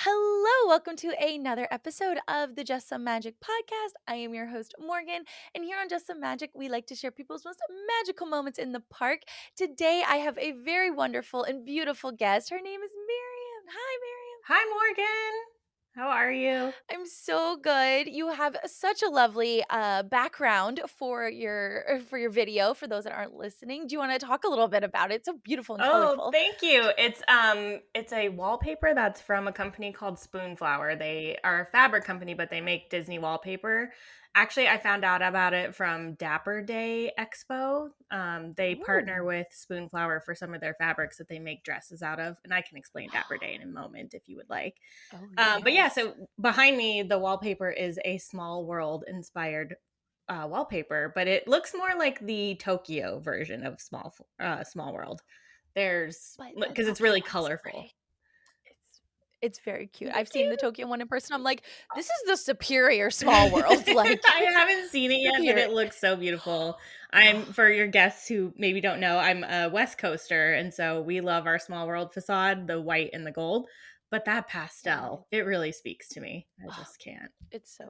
Hello, welcome to another episode of the Just Some Magic podcast. I am your host, Morgan, and here on Just Some Magic, we like to share people's most magical moments in the park. Today, I have a very wonderful and beautiful guest. Her name is Miriam. Hi, Hi, Morgan. How are you? Miriam. I'm so good. You have such a lovely background for your video. For those that aren't listening, do you want to talk a little bit about it? It's so beautiful and Oh, colorful. thank you. It's a wallpaper that's from a company called Spoonflower. They are a fabric company, but they make Disney wallpaper. Actually, I found out about it from Dapper Day Expo. They partner Ooh. with Spoonflower for some of their fabrics that they make dresses out of, and I can explain Dapper Day in a moment if you would like. Oh But yeah, yes. so behind me, the wallpaper is a Small World inspired wallpaper, but it looks more like the Tokyo version of Small World. There's But the because it's Tokyo really one's colorful. great. It's very cute. Thank I've seen the you. Tokyo one in person. I'm like, "This is the superior Small World." Like, I haven't seen it yet, but superior. it looks so beautiful. Oh, For your guests who maybe don't know, I'm a West Coaster, and so we love our Small World facade, the white and the gold. But that yes. pastel, it really speaks to me. I just can't. It's so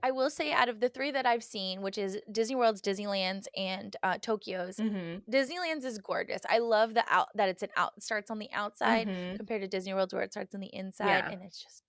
I will say out of the 3 that I've seen, which is Disney World's, Disneyland's, and, Tokyo's, Mhm. Disneyland's is gorgeous. I love the out that it's an out starts on the outside Mhm. compared to Disney World's where it starts on the inside, Yeah. and it's just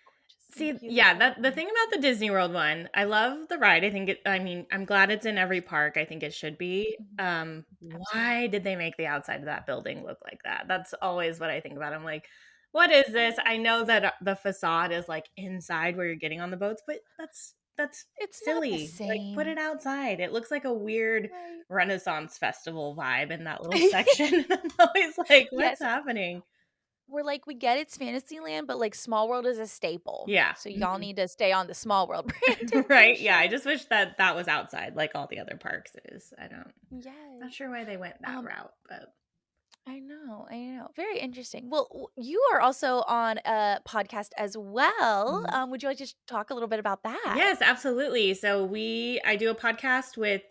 gorgeous and See, yeah, beautiful that the and thing about the Disney World one, I love the ride. I mean, I'm glad it's in every park. I think it should be. mhm, absolutely. Why did they make the outside of that building look like that? That's always what I think about. I'm like, what is this? I know that the facade is like inside where you're getting on the boats, but that's It's not the silly. Like, put same. it outside. It looks like a weird Right. Renaissance festival vibe in that little section. I'm always like, what's Yes. happening? We're like, "We get it's Fantasyland, but, like, Small World is a staple, Yeah. so y'all Mhm. need to stay on the Small World branding for Right? Yeah, I sure." just wish that that was outside like all the other parks is. Yes. Not sure why they went that Um, route, but I know. Very interesting. Well, you are also on a podcast as well. Mhm. Would you like to talk a little bit about that? Yes, absolutely. I do a podcast with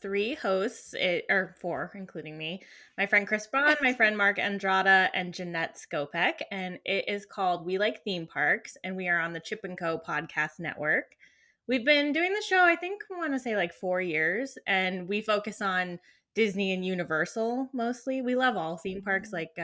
3 hosts, or 4 including me. My friend Chris Braun, my friend Mark Andrada, and Jeanette Skopek, and it is called We Like Theme Parks, and we are on the Chip and Co podcast network. We've been doing the show, I think I want to say like 4 years, and we focus on Disney and Universal mostly. We love all theme parks Mm. like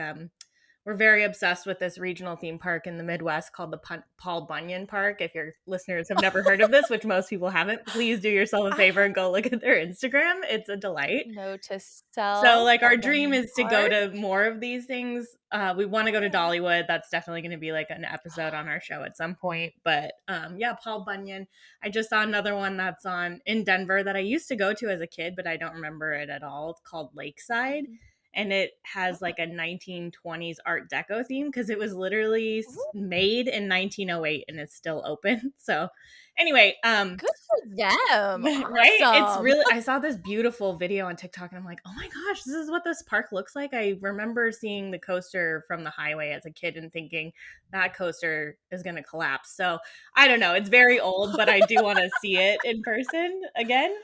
we're very obsessed with this regional theme park in the Midwest called the Paul Bunyan Park. If your listeners have never heard of this, which most people haven't, please do yourself a I favor and have go look at their Instagram. It's a delight. note to So, self, like, our Paul dream Bunyan is to go Park. to more of these things. We want to go to Yeah. Dollywood. That's definitely going to be like an episode on our show at some point. But yeah, Paul Bunyan. I just saw another one that's on in Denver that I used to go to as a kid, but I don't remember it at all. It's called Lakeside, Mhm. and it has Oh, like a 1920s Art Deco theme because it was literally made in 1908 and it's still open. So, anyway, good for them. right? It's Awesome. really I saw this beautiful video on TikTok and I'm like, "Oh my gosh, this is what this park looks like." I remember seeing the coaster from the highway as a kid and thinking that coaster is going to collapse. So, I don't know, it's very old, but I do want to see it in person again.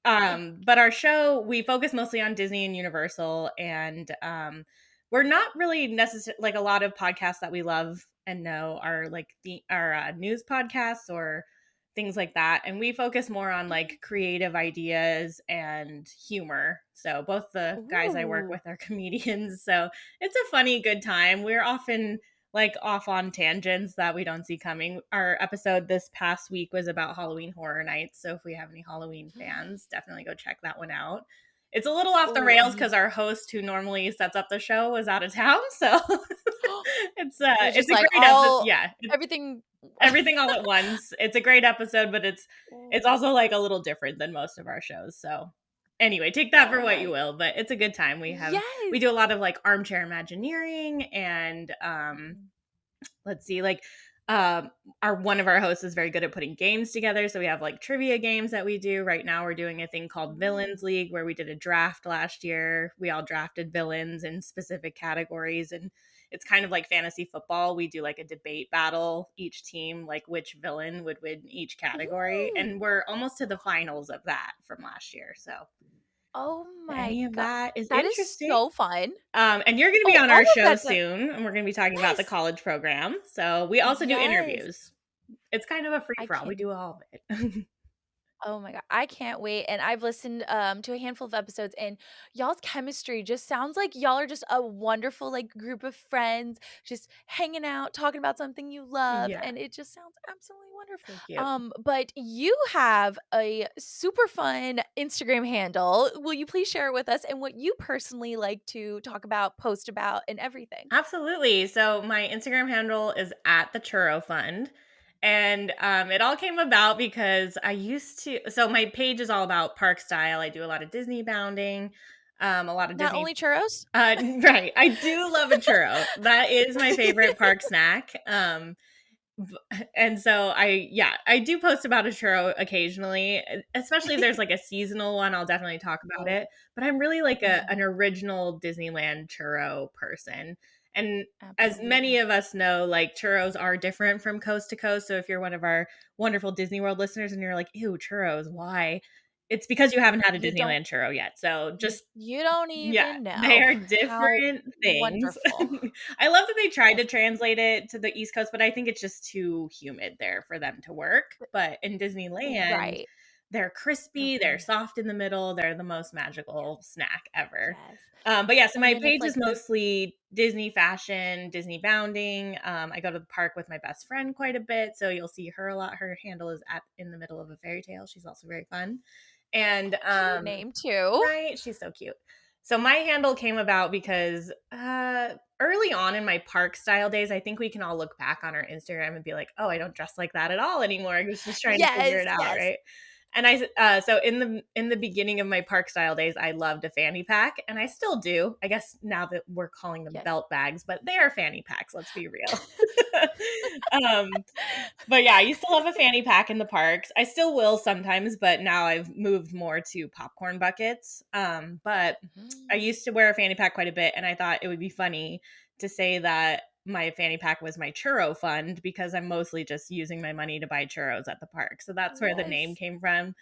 But our show, we focus mostly on Disney and Universal, and we're not really necessarily like a lot of podcasts that we love and know are like news podcasts or things like that. And we focus more on like creative ideas and humor. So both the guys I work Ooh. with are comedians. So it's a funny, good time. We're often like off on tangents that we don't see coming. Our episode this past week was about Halloween Horror Nights. So if we have any Halloween fans, definitely go check that one out. It's a little off the Oh, rails because our host who normally sets up the show was out of town. So it was it's just a like great episode. all Yeah, everything. everything all at once. It's a great episode, but it's Ooh, also like a little different than most of our shows. So anyway, take that for what you right. will, but it's a good time. We Yes. do a lot of like armchair imagineering and Mhm. let's see, like our one of our hosts is very good at putting games together, so we have like trivia games that we do. Right now we're doing a thing called Ooh. Villains League where we did a draft last year. We all drafted villains in specific categories, and it's kind of like fantasy football. We do like a debate battle, each team like which villain would win each category, Ooh. and we're almost to the finals of that from last year. So Oh my Any of god. that is That is interesting. so fun. And you're gonna be Oh, on all our of show that's a soon, and we're gonna be talking about the yes. college program. So we also do Yes. interviews. It's kind of a free I for all. We can't do all of it. Oh my god, I can't wait, and I've listened, to a handful of episodes, and y'all's chemistry just sounds like y'all are just a wonderful, like, group of friends, just hanging out, talking about something you love, Yeah, and it just sounds absolutely wonderful. so cute. But you have a super fun Instagram handle. Will you please share it with us and what you personally like to talk about, post about, and everything? Absolutely. So my Instagram handle is at the Churro Fund. And it all came about because I used to. So my page is all about park style. I do a lot of Disney bounding, a lot of Not Disney. only churros? Right. I do love a churro. That is my favorite park snack. B and so I do post about a churro occasionally, especially if there's, like, a seasonal one, I'll definitely talk about Oh, it, but I'm really, like, an mhm, original Disneyland churro person, and as many absolutely. of us know, like, churros are different from coast to coast, so if you're one of our wonderful Disney World listeners and you're like, "Ew, churros, why?" It's because you haven't had a You don't Disneyland churro yet, so just you don't yeah, even they know are how different things. wonderful. I love that they tried to Yes. translate it to the East Coast, but I think it's just too humid there for them to work. But in Disneyland, Right. they're crispy, they're Mhm. soft in the middle, they're the most magical Yes. snack ever. Yes. But yeah, so And my then if, page like, is the mostly Disney fashion, Disney bounding. I go to the park with my best friend quite a bit, so you'll see her a lot. Her handle is at in the middle of a fairy tale. She's also very fun. And cute name too. right, she's so cute. So my handle came about because early on in my park style days, I think we can all look back on our Instagram and be like, "Oh, I don't dress like that at all anymore." I was just trying to figure Yes, it out, yes. right? And so in the beginning of my park style days, I loved a fanny pack, and I still do. I guess now that we're calling them Yes. belt bags, but they are fanny packs. Let's be real. um, but yeah, I used to love a fanny pack in the parks. I still will sometimes, but now I've moved more to popcorn buckets. But I Mhm. used to wear a fanny pack quite a bit, and I thought it would be funny to say that my fanny pack was my churro fund because I'm mostly just using my money to buy churros at the park. So that's where the name Yes. came from.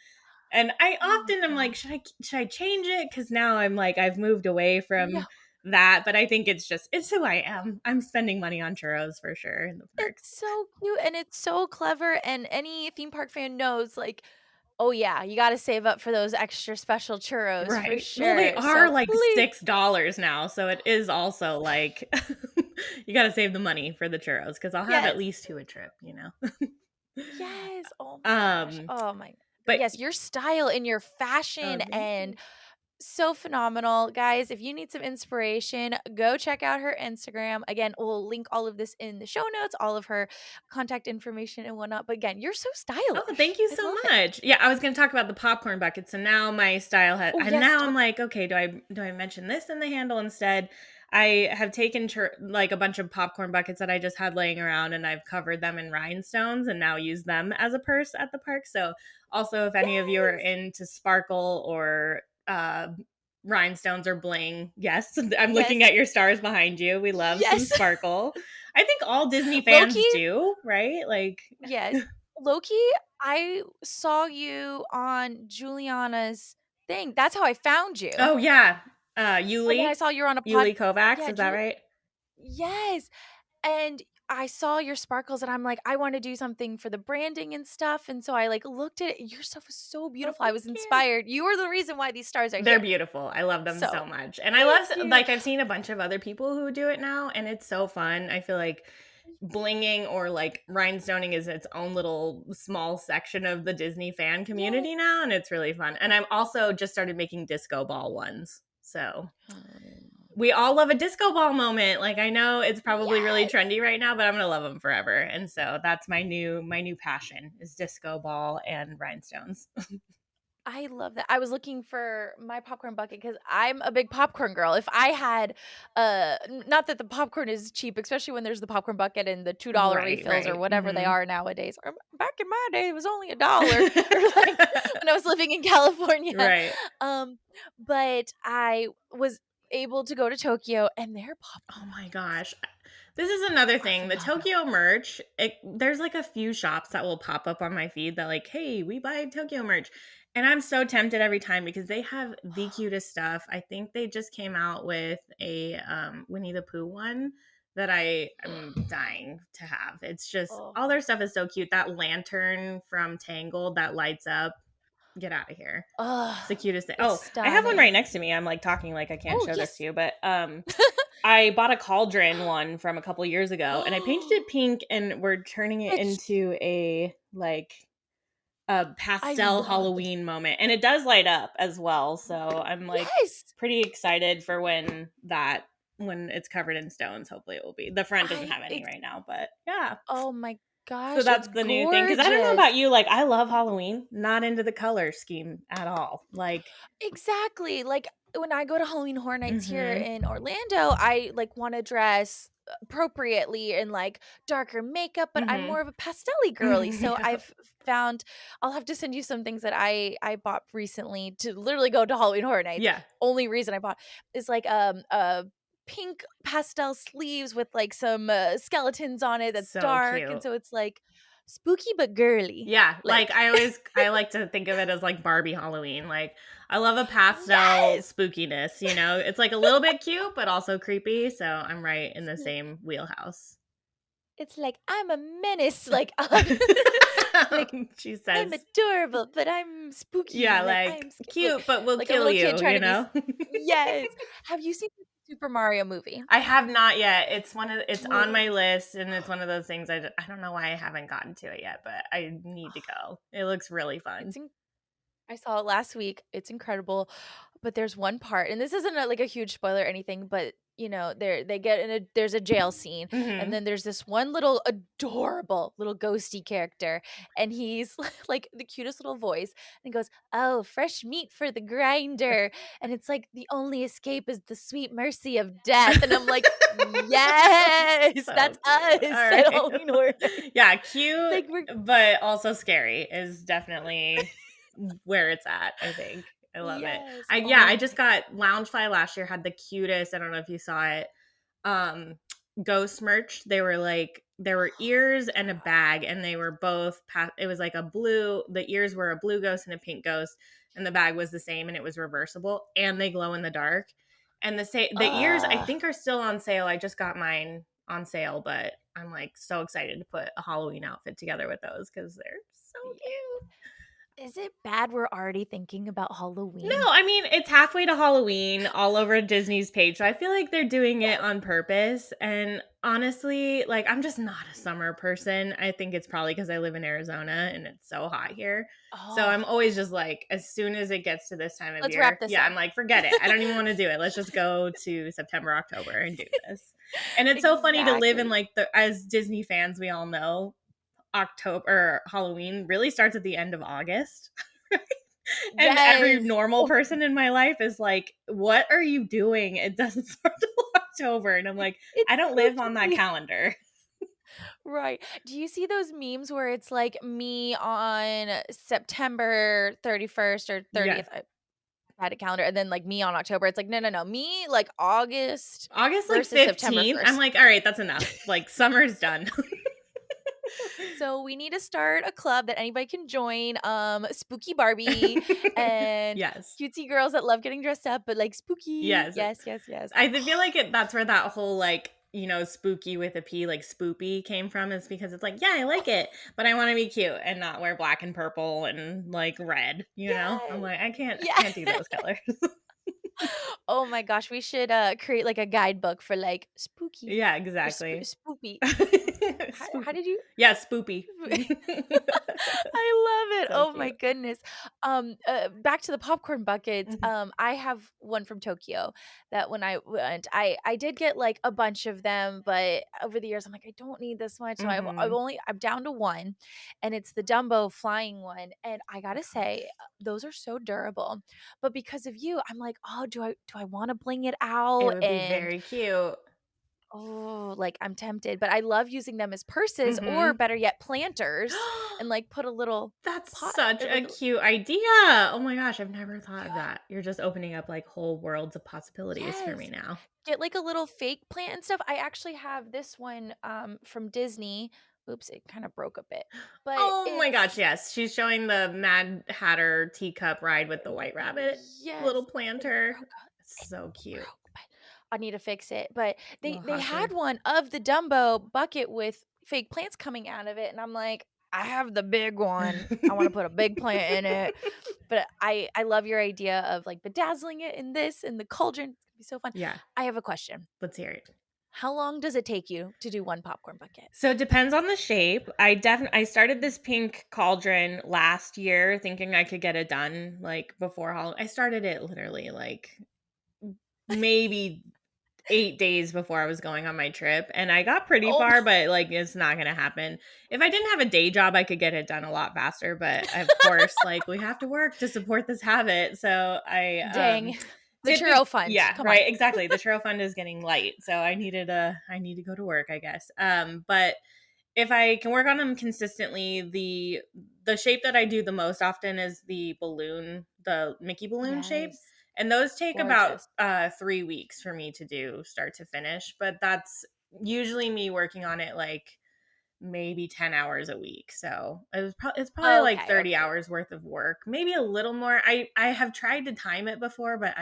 And I Oh my often am like, gosh. should I change it? Because now I'm like, I've moved away No, from that. But I think it's who I am. I'm spending money on churros for sure in the parks. it's so cute and it's so clever, and any theme park fan knows, like, oh yeah, you gotta save up for those extra special churros for Right. Well, they sure. are So like please $6 now, so it is also like you gotta save the money for the churros because 'cause I'll have at yes. least 2 a trip, you know? Yes. Oh my gosh. Um, Oh my but yes, your style and your oh, fashion thank and you. so phenomenal. Guys, if you need some inspiration, go check out her Instagram. Again, we'll link all of this in the show notes, all of her contact information and whatnot. But again, you're so Oh, thank stylish. you I so love it. much. Yeah, I was gonna talk about the popcorn bucket, so now my style has Oh, and yes. now I'm Talk. like, "Okay, do I mention this in the handle instead?" I have taken like, a bunch of popcorn buckets that I just had laying around, and I've covered them in rhinestones and now use them as a purse at the park, so, also, if any of you are Yes. into sparkle or, rhinestones or bling, yes, I'm looking Yes. at your stars behind you, we love some Yes. sparkle. I think all Disney Loki. fans do, right? Like Yes. Loki, I saw you on Juliana's thing. That's how I found you. oh, yeah. And then I Yuli? saw you were on a Yuli Kovacs, yeah, is that Julie. right? Yes. And I saw your sparkles and I'm like, I want to do something for the branding and stuff. And so I like looked at it. Your stuff was so Oh, beautiful. I thank was you. inspired. You are the reason why these stars are They're here. beautiful. I love them So so much. And I love thank you. like, I've seen a bunch of other people who do it now, and it's so fun. I feel like blinging or, like, rhinestoning is its own little small section of the Disney fan Yes. community now, and it's really fun. And I've also just started making disco ball ones. So we all love a disco ball moment. Like I know it's probably really Yes. trendy right now, but I'm gonna love them forever. And so that's my new passion is disco ball and rhinestones. I love that. I was looking for my popcorn bucket because I'm a big popcorn girl. If I had, not that the popcorn is cheap, especially when there's the popcorn bucket and the $2 Right, refills or right. whatever they Hmm. are nowadays. Or back in my day, it was only $1, or like when I was living in California. Right. Um, but I was able to go to Tokyo, and their Oh popcorn my buckets gosh. This is another are thing. The phenomenal. Tokyo merch, there's like a few shops that will pop up on my feed that like, hey, we buy Tokyo merch. And I'm so tempted every time because they have the cutest stuff. I think they just came out with a Winnie the Pooh one that I am dying to have. It's just Oh, all their stuff is so cute. That lantern from Tangled that lights up. Get out of here. oh, It's the cutest thing. it's Oh, I have one stunning. right next to me. I'm like talking like I can't Oh, show this to yes. you, but I bought a cauldron one from a couple years ago and I painted it pink and we're turning it It's into a I pastel love this. Halloween moment, and it does light up as well, so I'm, like, Yes! pretty excited for when it's covered in stones, hopefully it will be. The front doesn't I have any ex right now, but yeah. Oh my So gosh, it's that's the new thing. Because I don't know gorgeous. about you, like, I love Halloween, not into the color scheme at all, like Exactly, like, when I go to Halloween Horror Nights here Mhm, in Orlando, I, like, wanna dress appropriately in, like, darker makeup, but I'm more mhm. of a pastel-y girly, so Yep. I've found I'll have to send you some things that I bought recently to literally go to Halloween Horror Nights. Yeah, Only reason I bought is, like, pink pastel sleeves with, like, some, skeletons on it that's so dark, and cute. so it's, like, spooky but girly, Yeah, like, like I like to think of it as, like, Barbie Halloween, like, I love a pastel Yes! spookiness, you know? It's, like, a little bit cute, but also creepy, so I'm right in the same wheelhouse. It's like, "I'm a menace," like, like, She "I'm says. adorable, but I'm spooky," Yeah, like, like, "I'm sca" "Cute, but will like a kill little kid you," trying you to be s know? Yes. Have you seen the Super Mario movie? I have not yet. It's on my Oh. list, and it's one of those things I don't know why I haven't gotten to it yet, but I need to go. It looks really fun. It's in I saw it last week, it's incredible, but there's one part and this isn't like a huge spoiler or anything, but, they get in a there's a jail scene, and Mhm. then there's this one little adorable little ghosty character, and he's like the cutest little voice, and he goes, "Oh, fresh meat for the grinder," and it's like, "The only escape is the sweet mercy of death," and I'm like, "Yes, So that's cute. us at Alright. Halloween Horror Nights." Yeah, It's cute, like we're but also scary is definitely where it's at, I think. I love it. Yes, I oh just my got Loungefly last year had the cutest, I don't know if you saw it, um, ghost merch. They were like there were ears and a bag, and they were both it was like the ears were a blue ghost and a pink ghost, and the bag was the same, and it was reversible, and they glow in the dark. And the ears I Ugh. think are still on sale. I just got mine on sale, but I'm like so excited to put a Halloween outfit together with those because they're so Yeah. cute. Is it bad we're already thinking about No, Halloween? I mean, it's halfway to Halloween all over Disney's page, so I feel like they're doing it Yes. on purpose, and honestly, like, I'm just not a summer person. I think it's probably because I live in Arizona and it's so hot here. So Oh, I'm always just like, as soon as it gets to this time of let's wrap year, this yeah, up. I'm like, "Forget it. I don't even wanna do it. Let's just go to September, October and do this." And it's so funny to live in, Exactly. like, the as Disney fans, we all know, October Halloween really starts at the end of August. And every Yes. normal Oh, person in my life is like, "What are you doing? It doesn't start till October." And I'm like, it's "I don't live on that spooky. calendar." Right. Do you see those memes where it's like me on September 31st or Yeah. 30th? I had a calendar, and then like me on October. It's like, no, no, no. Me like August August, like, versus September 15th, I'm 1st. like, "Alright, that's enough. Like, summer's done." So we need to start a club that anybody can join. Spooky Barbie and Yes. cutesy girls that love getting dressed up, but like spooky. Yes. Yes, yes, yes. I feel like that's where that whole, like, spooky with a P, like, spoopy came from is because it's like, "Yeah, I like it, but I wanna be cute and not wear black and purple and, like, red," you know? I'm Yes. like, I Yeah. can't do those colors." Oh my gosh, we should create like a guidebook for like spooky Yeah, or exactly. spoopy. How Spoopy. did you Yeah, spoopy. I love it. So Oh my cute. goodness. Back to the popcorn buckets. Mhm. I have one from Tokyo that when I went, I did get like a bunch of them, but over the years, I'm like, I don't need this much. So Mhm. I'm down to one, and it's the Dumbo flying one. And I Oh my gotta say, gosh. those are so durable. But because of you, I'm like, oh, do I want to bling it out? It would be And very cute. oh, like, I'm tempted, but I love using them as purses or Mhm. better yet, planters and, like, put a little That's pot such or, a like, a cute idea. Oh my gosh, I've never thought of yeah, that. You're just opening up, like, whole worlds of possibilities for me yes. now. Get, like, a little fake plant and stuff. I actually have this one, from Disney. Oops, it kind of broke a bit. But Oh my gosh, it's yes. She's showing the Mad Hatter teacup ride with the white rabbit yes, little it planter. broke. It's It so cute. broke, but I need to fix it. But Little they had husher. one of the Dumbo bucket with fake plants coming out of it, and I'm like, I have the big one. I want to put a big plant in it. But I love your idea of like bedazzling it in this and the cauldron. It's gonna be so fun. Yeah, I have a question. let's hear it. How long does it take you to do one popcorn bucket? So it depends on the shape. I started this pink cauldron last year thinking I could get it done like before Halloween. I started it literally like maybe 8 days before I was going on my trip, and I got pretty Oh, far, but, like, it's not gonna happen. If I didn't have a day job, I could get it done a lot faster, but, of course, like, we have to work to support this habit, so I, dang. The typic churro fund. yeah, Come on. right, exactly, the trail fund is getting light, so I need to go to work, I guess, but if I can work on them consistently, the shape that I do the most often is the balloon, the Mickey balloon shape, Yes. and those take about, Gorgeous. 3 weeks for me to do start to finish, but that's usually me working on it, like, maybe 10 hours a week. So it's probably like Okay, 30 okay. hours worth of work, maybe a little more. I have tried to time it before, but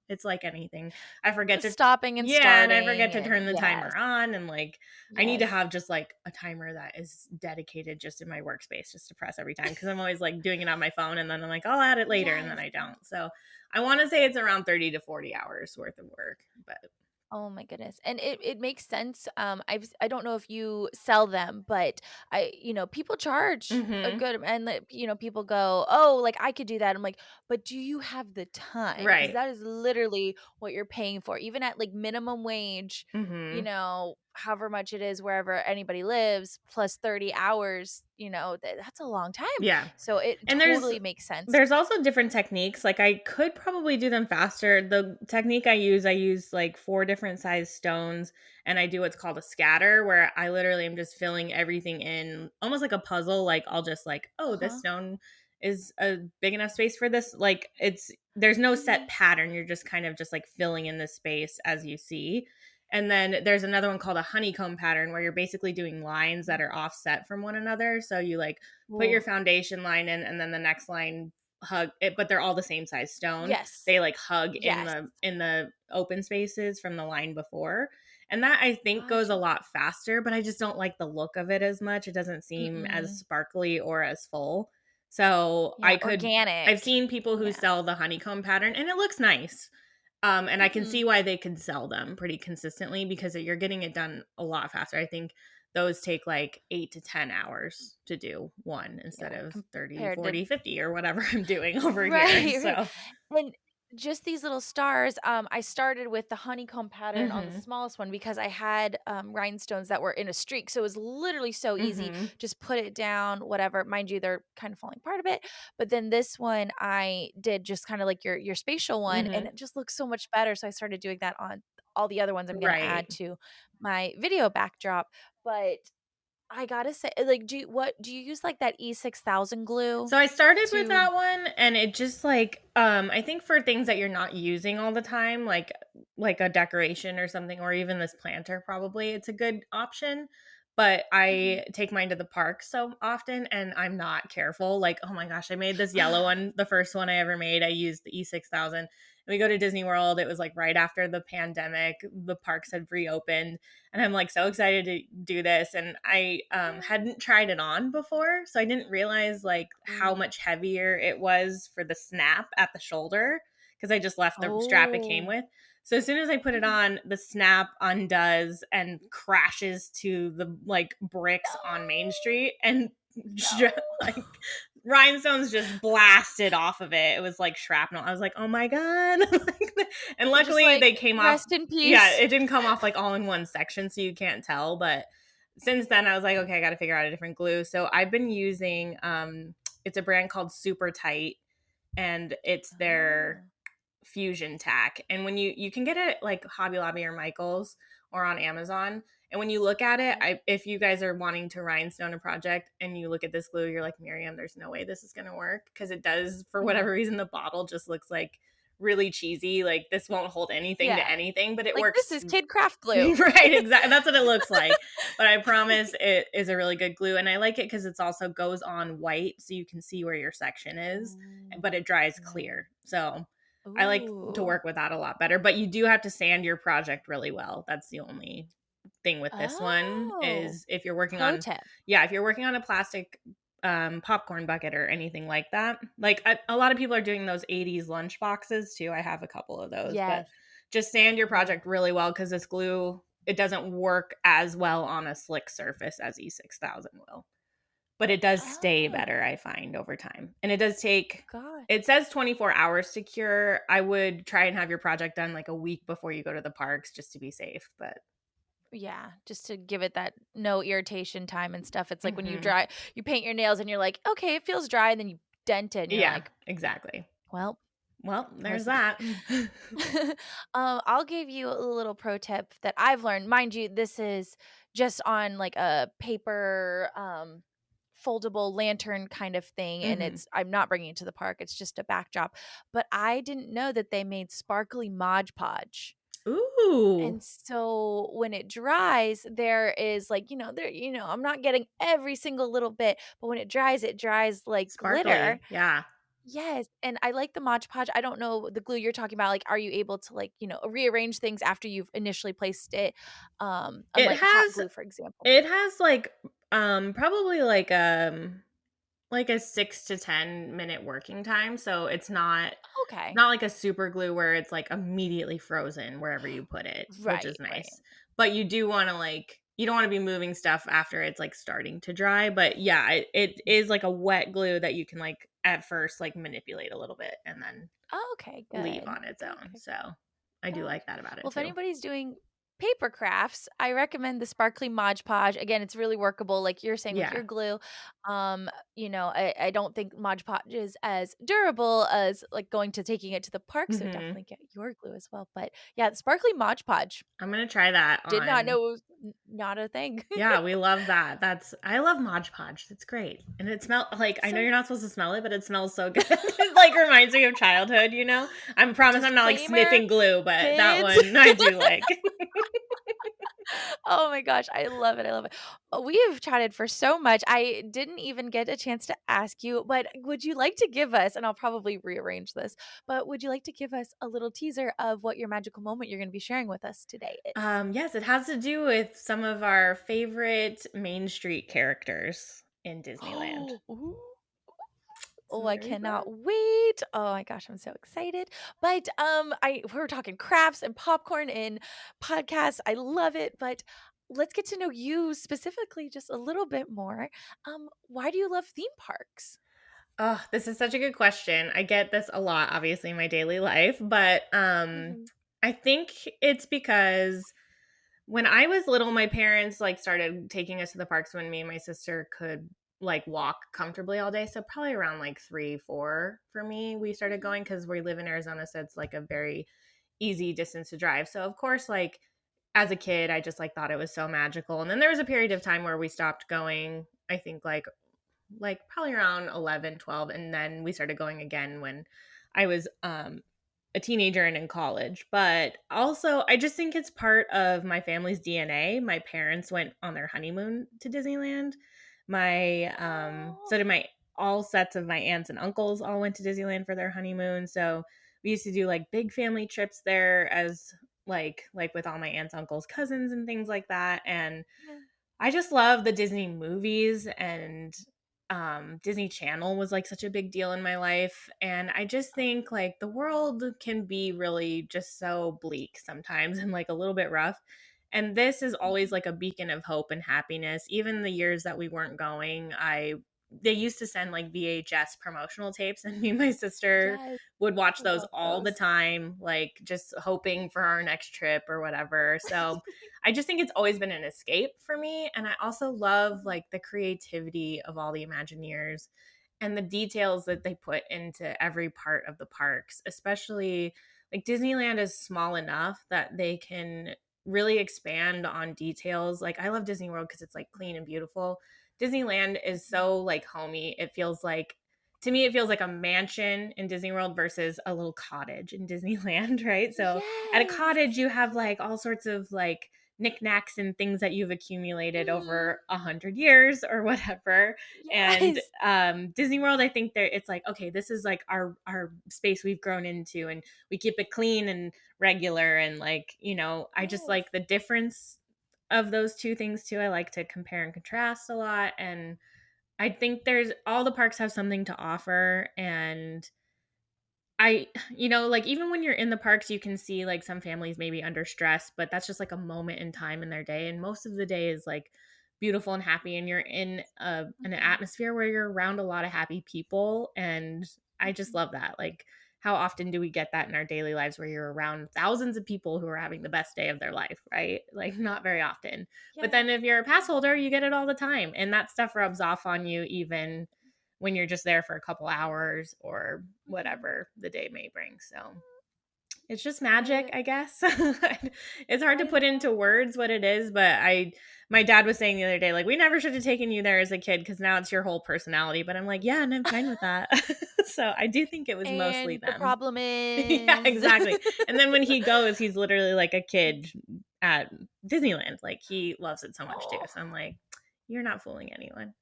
it's like anything. I forget to Stopping and yeah, and I starting forget to and turn the yes. timer on and like I need to Yes. have just like a timer that is dedicated just in my workspace just to press every time because I'm always like doing it on my phone and then I'm like I'll add it later and then Yes. I don't. So I want to say it's around 30 to 40 hours worth of work, but Oh my goodness. And it makes sense. I don't know if you sell them, but people charge a mhm. good and people go, "Oh, like I could do that." I'm like, "But do you have the time?" Because Right. that is literally what you're paying for. Even at like minimum wage, Mhm. however much it is wherever anybody lives, plus 30 hours, that's a long time. Yeah. So it And totally makes sense. there's also different techniques. Like I could probably do them faster. The technique I use like 4 different size stones and I do what's called a scatter where I literally am just filling everything in almost like a puzzle. Like I'll just like, oh, this Uh-huh. stone is a big enough space for this. Like there's no set Mhm. pattern. You're just kind of just like filling in the space as you see. And then there's another one called a honeycomb pattern where you're basically doing lines that are offset from one another. So you like put your Ooh. foundation line in and then the next line hug it, but they're all the same size stone. Yes. They like hug Yes. in the open spaces from the line before. And that I think goes a Gotcha. lot faster, but I just don't like the look of it as much. It doesn't seem as Mm-mm. sparkly or as full. So Yeah, I've organic. seen people who Yeah. sell the honeycomb pattern and it looks nice. And I can Mhm. see why they could sell them pretty consistently because you're getting it done a lot faster. I think those take like 8 to 10 hours to do one instead Yeah, of 30, compared to 40, 50, or whatever I'm doing over here. right, right. So, And just these little stars, I started with the honeycomb pattern on the mhm, smallest one because I had, rhinestones that were in a streak, so it was literally so easy, mhm, just put it down, whatever. Mind you, they're kind of falling apart a bit, but then this one, I did just kinda like your spatial one, and mhm. it just looks so much better, so I started doing that on all the other ones I'm gonna Right. add to my video backdrop, but I gotta say, like, do you use, like, that E6000 glue So I started with to that one and it just like I think for things that you're not using all the time like a decoration or something or even this planter probably it's a good option. But Mhm. I take mine to the park so often and I'm not careful. Like, oh my gosh, I made this yellow one, the first one I ever made. I used the E6000. And we go to Disney World. It was like right after the pandemic. The parks had reopened and I'm like so excited to do this. And I hadn't tried it on before, so I didn't realize like how Ooh. much heavier it was for the snap at the shoulder because I just left the strap it came Oh. with. So as soon as I put it Mhm. on, the snap undoes and crashes to the like bricks on Main Street and No. like rhinestones just blasted off of it. It was like shrapnel. I was like, "Oh my god." And Just luckily like, they came off "Rest in yeah, peace." it didn't come off like all in one section so you can't tell, but since then I was like, "Okay, I got to figure out a different glue." So I've been using it's a brand called Super Tight and it's their Oh. fusion tack. And when you can get it like Hobby Lobby or Michaels or on Amazon. And when you look at it, Okay. if you guys are wanting to rhinestone a project and you look at this glue, you're like, Miriam, there's no way this is going to work because it does for Mhm. whatever reason the bottle just looks like really cheesy, like this won't hold anything to Yeah. anything, but it Like, "This works. is kid craft glue." Right, exactly. That's what it looks like. But I promise it is a really good glue. And I like it because it's also goes on white so you can see where your section is, Oh, but it dries yeah. clear. So I like to Ooh. work with that a lot better. But you do have to sand your project really well. That's the only thing with this one Oh, is if you're working pro on, tip. yeah, if you're working on a plastic popcorn bucket or anything like that. Like a lot of people are doing those 80s lunch boxes too. I have a couple of those, but Yes. just sand your Yeah. project really well because this glue, it doesn't work as well on a slick surface as E6000 will. But it does stay Oh, better, I find, over time. And it does take, god. it says 24 hours to cure. I would try and have your project done like a week before you go to the parks just to be safe. But Yeah, just to give it that no irritation time and stuff. It's like when mhm. you paint your nails and you're like, "Okay, it feels dry," and then you dent it and you're Yeah, like, exactly. "Well, Well, I there's was that. I'll give you a little pro tip that I've learned. Mind you, this is just on like a paper foldable lantern kind of thing, and Mhm. it's I'm not bringing it to the park. It's just a backdrop. But I didn't know that they made sparkly Mod Podge. Ooh, And so when it dries, there is like, I'm not getting every single little bit, but when it dries like glitter. sparkly. Yeah. Yes, and I like the Mod Podge. I don't know the glue you're talking about, like, are you able to, like, rearrange things after you've initially placed it, It unlike hot has glue, for example? it has probably like a 6 to 10-minute working time, so it's Okay. not like a super glue where it's like immediately frozen wherever you put it, which Right, is right. nice. But you do want to like you don't want to be moving stuff after it's like starting to dry, but yeah, it is like a wet glue that you can like at first like manipulate a little bit and then Oh, okay, leave good. on its Good, own. good, So, good. I do Gotcha. like that about Well, it if too. anybody's doing paper crafts, I recommend the sparkly Mod Podge. Again, it's really workable, like you're saying with Yeah. your glue. I don't think Mod Podge is as durable as like going to taking it to the park, so Mhm. definitely get your glue as well. But yeah, the sparkly Mod Podge. I'm gonna try that Did not on. know it was not a thing. Yeah, we love that. I love Mod Podge. It's great. And it smell like I know So, you're not supposed to smell it, but it smells so good. It like reminds me of childhood, you know? I promise I'm not like disclaimer, sniffing glue, but that kids. one I do like. Oh my gosh, I love it, I love it. We have chatted for so much. I didn't even get a chance to ask you, but would you like to give us, and I'll probably rearrange this, but would you like to give us a little teaser of what your magical moment you're gonna be sharing with us today is? Yes, it has to do with some of our favorite Main Street characters in Disneyland. Oh, ooh. So Oh, I there you go. cannot wait. Oh my gosh, I'm so excited. But I we were talking crafts and popcorn and podcasts. I love it, but let's get to know you specifically just a little bit more. Why do you love theme parks? Oh, this is such a good question. I get this a lot, obviously, in my daily life, but Mhm. I think it's because when I was little, my parents like started taking us to the parks when me and my sister could like walk comfortably all day. So probably around like 3, 4 for me, we started Mhm. going because we live in Arizona, so it's like a very easy distance to drive. So of course, like as a kid, I just like thought it was so magical. And then there was a period of time where we stopped going. I think like probably around 11, 12, and then we started going again when I was a teenager and in college. But also I just think it's part of my family's DNA. My parents went on their honeymoon to Disneyland. My Oh, so did my all sets of my aunts and uncles all went to Disneyland for their honeymoon. So we used to do like big family trips there as like with all my aunts, uncles, cousins and things like that. And yeah. I just love the Disney movies and Disney Channel was like such a big deal in my life. And I just think like the world can be really just so bleak sometimes and like a little bit rough. And this is always Mhm. like a beacon of hope and happiness. Even the years that we weren't going, they used to send like VHS promotional tapes, and me and my sister Yes, would watch those love all the those. time, like just hoping for our next trip or whatever. So I just think it's always been an escape for me. And I also love Mhm. like the creativity of all the Imagineers and the details that they put into every part of the parks, especially like Disneyland is small enough that they can really expand on details. Like I love Disney World because it's like clean and beautiful. Disneyland is Mhm. so like homey. It feels like to me, it feels like a mansion in Disney World versus a little cottage in Disneyland, right? So at a Yes. cottage, you have like all sorts of like knickknacks and things that you've accumulated Mhm. over 100 years or whatever. And Yes. Disney World, I think there it's like, okay, this is like our space we've grown into, and we keep it clean and regular, and like, I just Yes. like the difference of those two things too. I like to compare and contrast a lot, and I think there's all the parks have something to offer, and like even when you're in the parks, you can see like some families maybe under stress, but that's just like a moment in time in their day. And most of the day is like beautiful and happy. And you're in an Mhm. atmosphere where you're around a lot of happy people. And I just Mhm. love that. Like, how often do we get that in our daily lives where you're around thousands of people who are having the best day of their life, right? Like, not very often. But Yeah. then if you're a pass holder, you get it all the time. And that stuff rubs off on you even when you're just there for a couple hours or Mhm. whatever the day may bring. So it's just magic, I I guess. It's hard to I put into love words what it is, but my dad was saying the other day, like, we never should have taken you there as a kid because now it's your whole personality. But I'm like, yeah, and I'm fine with that. So I do think it was mostly and the them. problem Yeah, is exactly. And then when he goes, he's literally like a kid at Disneyland. Like, he loves it so much too. Oh, So I'm like, you're not fooling anyone.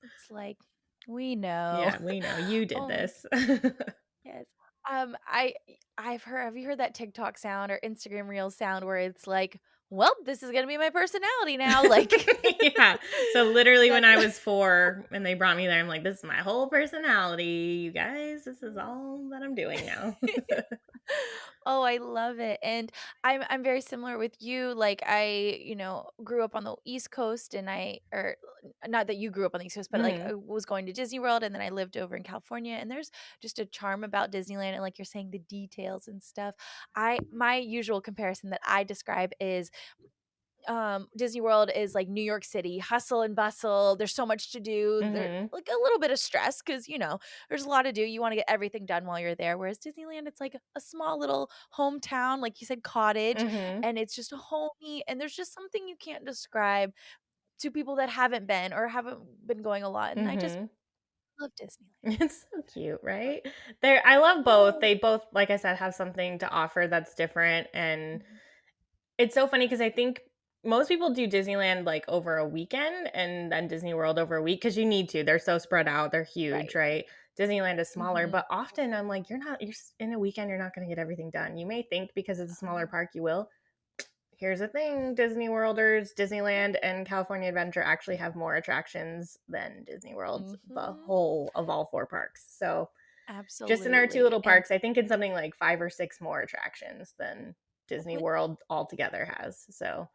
it's like, we know. Yeah, we know you did Oh, this. yes. I've heard have you heard that TikTok sound or Instagram reel sound where it's like, "Well, this is gonna be my personality now," like Yeah. So literally when that's I was 4 and they brought me there, I'm like, this is my whole personality, you guys. This is all that I'm doing now. Oh, I love it, and I'm very similar with you, like, grew up on the East Coast and not that you grew up on the East Coast, but, like, I Mhm. was going to Disney World, and then I lived over in California, and there's just a charm about Disneyland and, like you're saying, the details and stuff. I my usual comparison that I describe is Disney World is like New York City, hustle and bustle. There's so much to do. There Mhm. like a little bit of stress because there's a lot to do. You want to get everything done while you're there. Whereas Disneyland, it's like a small little hometown, like you said, cottage, Mhm. and it's just a homey. And there's just something you can't describe to people that haven't been or haven't been going a lot. And I just Mhm. love Disneyland. It's so cute, right? I love both. Yes. They both, like I said, have something to offer that's different, and Mhm. it's so funny because I think most people do Disneyland, like, over a weekend and then Disney World over a week because you need to. They're so spread out, they're huge, Right. right? Disneyland is smaller, Hmm. but often I'm like, in a weekend, you're not gonna get everything done. You may think because it's a smaller park you will. Here's the thing, Disney Worlders, Disneyland and California Adventure actually have more attractions than Disney World, the Hmm. whole of all 4 parks. So, just in our 2 Absolutely. little And parks, I think it's something like 5 or 6 more attractions than Disney when World altogether has. So,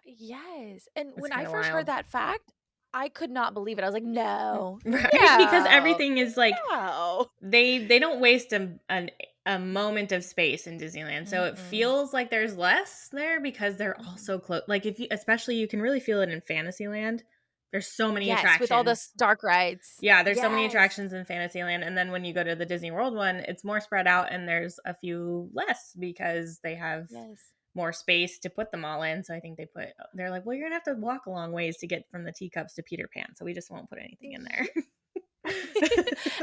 Yes, and it's when I kinda first heard wild. that fact, I could not believe it. I was like, "No, Right? Because no, everything is like no." they don't waste a moment of space in Disneyland. So it Mm-mm. feels like there's less there because they're all Mhm. so close. Like, if you especially you can really feel it in Fantasyland. There's so many Yes, with all the attractions. dark rides. Yeah, there's so many Yes, attractions in Fantasyland, and then when you go to the Disney World one, it's more spread out and there's a few less because they have yes. more space to put them all in. So I think they're like, well, you're gonna have to walk a long ways to get from the teacups to Peter Pan, so we just won't put anything in Ye there.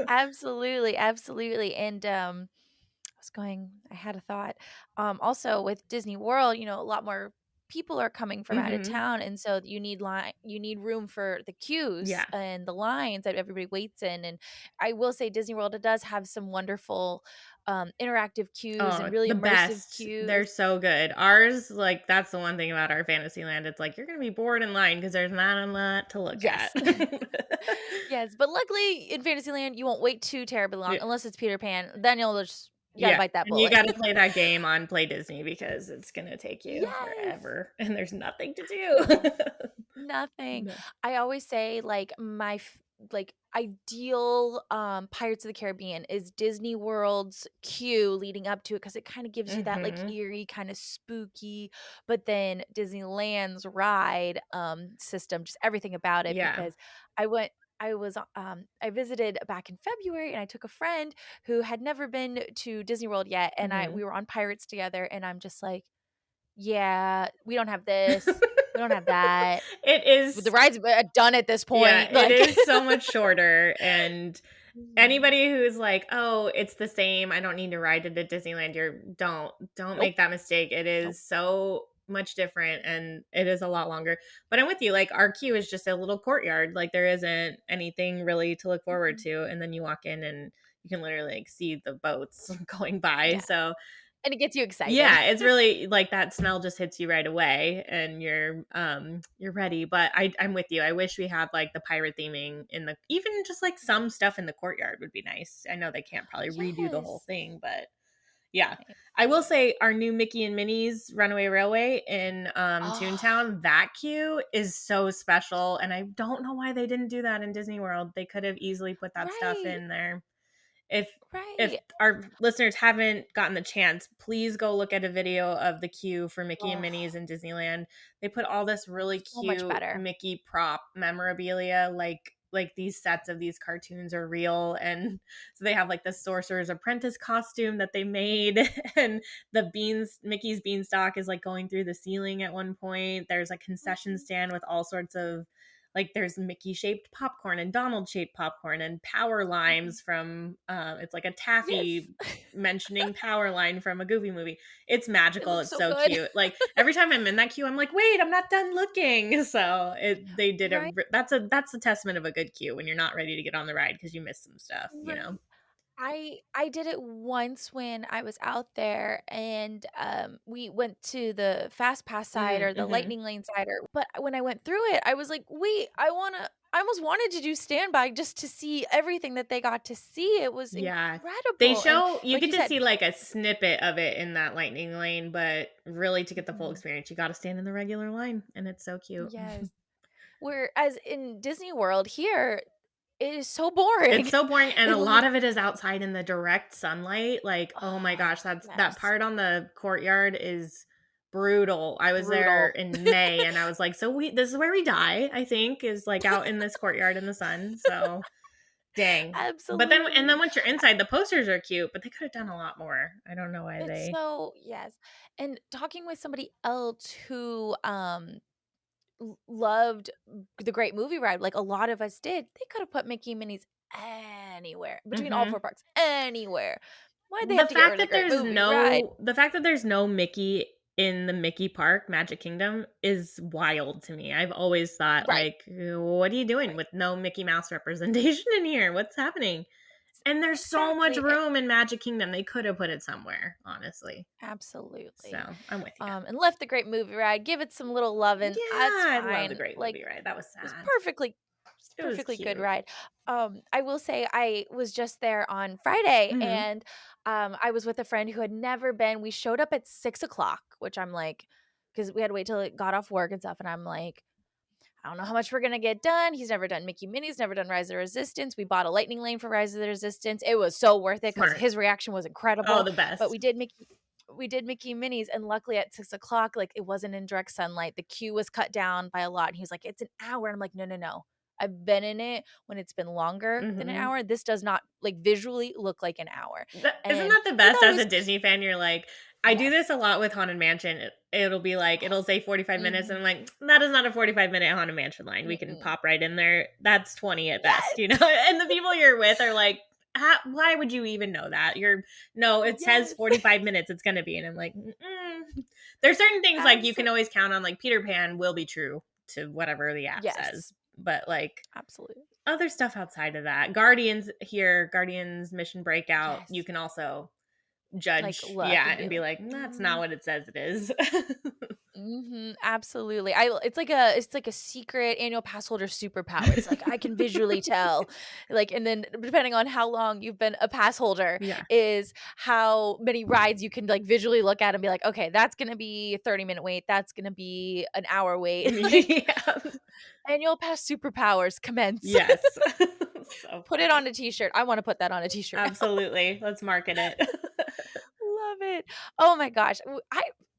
Absolutely, absolutely, and, I had a thought. Also with Disney World, a lot more people are coming from out of Hmm. town, and so you need room for the queues Yeah. and the lines that everybody waits in. And I will say Disney World, it does have some wonderful interactive queues and Oh, really the immersive best. They're queues. so good. Ours, like, that's the one thing about our Fantasyland. It's like you're gonna be bored in line because there's not a lot to look at. Yes. Yes, but luckily in Fantasyland you won't wait too terribly long Yeah. unless it's Peter Pan. Then you got to Yeah, bite that and you bullet. gotta play that game on Play Disney because it's gonna take you Yes. forever, and there's nothing to Oh, do. nothing. No. I always say, like, ideal, Pirates of the Caribbean is Disney World's queue leading up to it because it kinda gives you that, like, Mhm. eerie, kinda spooky, but then Disneyland's ride, system, just everything about it Yeah. because I went I visited back in February, and I took a friend who had never been to Disney World yet, and Mhm. we were on Pirates together, and I'm just like, "Yeah, we don't have this." We don't have that. It The is ride's done at this yeah, point, it like is so much shorter, and Mhm. anybody who's like, "Oh, it's the same. I don't need to ride it at Disneyland." You're don't Nope, make that mistake. It nope. is so much different and it is a lot longer. But I'm with you. Like our queue is just a little courtyard. Like there isn't anything really to look forward Mhm. to. And then you walk in and you can literally like see the boats going by. Yeah, So and it gets you excited. yeah, it's really like that smell just hits you right away and you're ready. But I'm with you. I wish we had like the pirate theming in the even just like some stuff in the courtyard would be nice. I know they can't probably redo the whole Yes. thing, but yeah. Right. I will say our new Mickey and Minnie's Runaway Railway in Oh, Toontown, that queue is so special. And I don't know why they didn't do that in Disney World. They could have easily put that stuff right, in there. If right. our listeners haven't gotten the chance, please go look at a video of the queue for Mickey and Oh, Minnie's in Disneyland. They put all this really so much cute better. Mickey prop memorabilia, like these sets of these cartoons are real, and so they have like the Sorcerer's Apprentice costume that they made, and the beans Mickey's beanstalk is like going through the ceiling at one point. There's a concession Mhm, stand with all sorts of like there's Mickey shaped popcorn and Donald shaped popcorn and power mhm. limes from it's like a Yes. taffy mentioning power line from a Goofy movie. It's It magical. looks It's so so good. cute. Like every time I'm in that queue, I'm like, wait, I'm not done looking. So it they did Right, that's a testament of a good queue when you're not ready to get on the ride because you missed some stuff, you know. right. I did it once when I was out there and, we went to the fast pass side or the Mm-hmm. lightning lane side but when I went through it, I was like, "Wait, I almost wanted to do standby just to see everything that they got to see." It was Yeah. They incredible, and show you like get you to said see like a snippet of it in that lightning lane, but really to get the full Mhm. experience, you got to stand in the regular line and it's so cute. Yes. Whereas in Disney World here, it is so It's boring. so boring and It a lot lit of it is outside in the direct sunlight. Like, oh my Oh, gosh, that yes. part on the courtyard is brutal. I was there Brutal. in May and I was like, so we this is where we die, I think, is like out in this courtyard in the sun. So dang. But then and then Absolutely. once you're inside, the posters are cute, but they could have done a lot more. I don't know why It's they so yes. And talking with somebody else who, loved the Great Movie Ride, like a lot of us did, they could have put Mickey and Minnie's anywhere, between all Mhm. 4 parks, anywhere. Why'd they have to get rid of the Great Movie Ride? The fact that there's no Mickey in the Mickey Park, Magic Kingdom, is wild to me. I've always thought, Right, like, what are you doing right. with no Mickey Mouse representation in here? What's happening? And there's so much Exactly, room in Magic Kingdom. They could have put it somewhere, honestly. absolutely. So I'm with you. And left the Great Movie Ride, give it some little lovin', that's Yeah, I love the fine, Great like Movie Ride. That was It was sad. it's It was perfectly good cute. ride. I will say I was just there on Friday Hmm. and, I was with a friend who had never been. We showed up at 6 o'clock, which I'm like, because we had to wait till it got off work and stuff, and I'm like, "I don't know how much we're gonna get done." He's never done Mickey Minnie's, never done Rise of the Resistance. We bought a lightning lane for Rise of the Resistance. It was so worth it because Smart. his reaction was Oh, incredible, the but best. we did Mickey and Minnie's, and luckily at 6 o'clock, like, it wasn't in direct sunlight. The queue was cut down by a lot, and he was like, "It's an hour," and I'm like, "No, no, no. I've been in it when it's been longer than an Hmm. hour. This does not, like, visually look like an hour." Isn't And that the we best thought it as a was Disney fan? You're like, I do Yes. this a lot with Haunted Mansion. It'll be like, it'll Yes. say 45 minutes, and I'm Mhm. like, that is not a 45-minute Haunted Mansion line. We can Mm-mm. pop right in there. That's 20 at best, you know? Yes! And the people you're with are like, why would you even know that? No, it says Yes. 45 minutes it's going to be. And I'm like, mm-mm. There's certain things like you can Absolutely. always count on, like Peter Pan will be true to whatever the app Yes. says. But like, Absolutely. other stuff outside of that, Guardians Mission Breakout, you Yes. can also Like, judge, look yeah, and and be be like, like, that's not "Mm." what it says it is. Mhm, absolutely. It's like a secret annual pass holder superpower. It's like, I can visually tell, like, and then depending on how long you've been a pass holder Yeah. is how many rides you can, like, visually look at and be like, "Okay, that's gonna be a 30-minute wait. That's gonna be an hour wait." Like, Yeah. annual pass superpowers commence. Yes. So Put it on funny. a t-shirt. I wanna put that on a t-shirt now. Absolutely. Let's market it. Love it. Oh my gosh.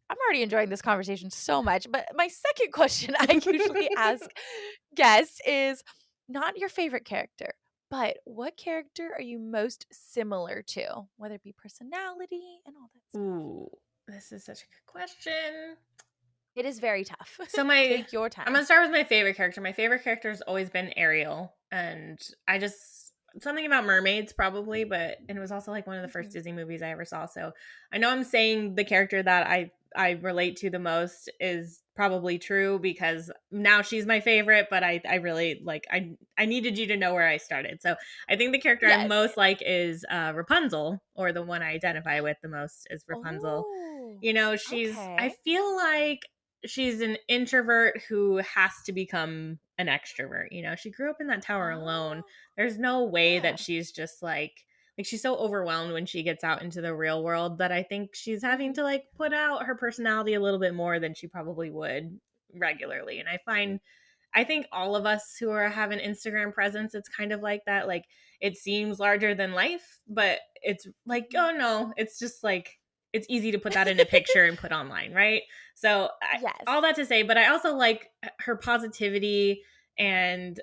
I'm already enjoying this conversation so much, but my second question I usually ask guests is not your favorite character, but what character are you most similar to? Whether it be personality and all that stuff. Ooh, this is such a good question. It is very tough. So Take your I'm time. gonna start with my favorite character. My favorite character has always been Ariel, and I just something about mermaids probably, but and it was also like one of the first Mhm. Disney movies I ever saw. So I know I'm saying the character that I relate to the most is probably true because now she's my favorite, but I really like I needed you to know where I started. So I think the character I Yes. most like is Rapunzel, or the one I identify with the most is Rapunzel. Oh, You know, I okay. feel like she's an introvert who has to become an extrovert. You know, she grew up in that tower alone. Oh, There's no way yeah. that she's just like she's so overwhelmed when she gets out into the real world that I think she's having Mhm. to like put out her personality a little bit more than she probably would regularly. And I think all of us who are have an Instagram presence, it's kind of like that. Like it seems larger than life, but it's like, Mhm. oh no, it's just like it's easy to put that in a picture and put online, right? So all Yes. that to say, but I also like her positivity and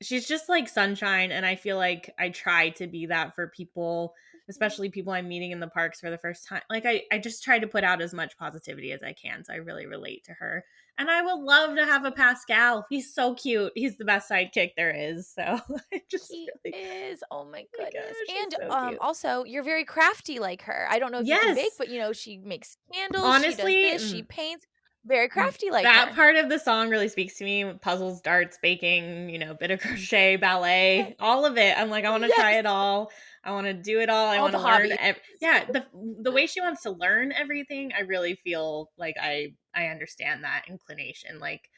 she's just like sunshine, and I feel like I try to be that for people, Mhm. especially people I'm meeting in the parks for the first time. Like I just try to put out as much positivity as I can, so I really relate to her. And I would love to have a Pascal. He's so cute. He's the best sidekick there is. So I just He really, is. Oh my oh my goodness. gosh, he's And so cute. also you're very crafty like her. I don't know if you can bake, Yes. but she makes candles, she does Honestly, this, she paints. Very crafty like that her. part of the song really speaks to me. Puzzles, darts, baking, you know, bit of crochet, Yeah. ballet, all of it. I'm like, I want to try Yes. it all. I want to do it all. I All want the to learn. hobbies. Yeah, the way she wants to learn everything, I really feel like I understand that inclination. Like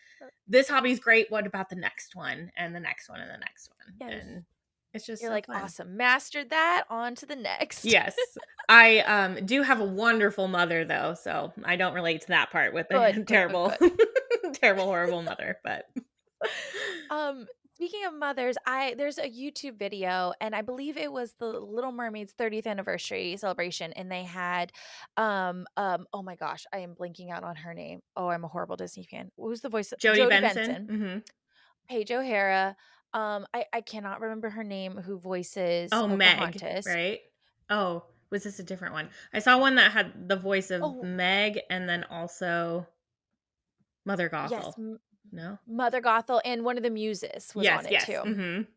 this hobby's great. What about the next one and the next one and the next one? Yes. And it's just You're so like, fun. awesome. Mastered that. On to the next. Yes. I do have a wonderful mother though, so I don't relate to that part with Good, the good, good, terrible good. terrible horrible mother, but Um, Speaking of mothers, I there's a YouTube video, and I believe it was the Little Mermaid's 30th anniversary celebration, and they had, oh my gosh, I am blanking out on her name. Oh, I'm a horrible Disney fan. Who's the voice? Jodie Jodie Benson. Benson, Mhm. Paige O'Hara. I cannot remember her name. Who voices Oh, Meg, Pocahontas? right? Oh, was this a different one? I saw one that had the voice of Oh Meg and then also Mother yes, Gothel. No? Mother Gothel, and one of the muses was Yes, on it yes. too. Mhm.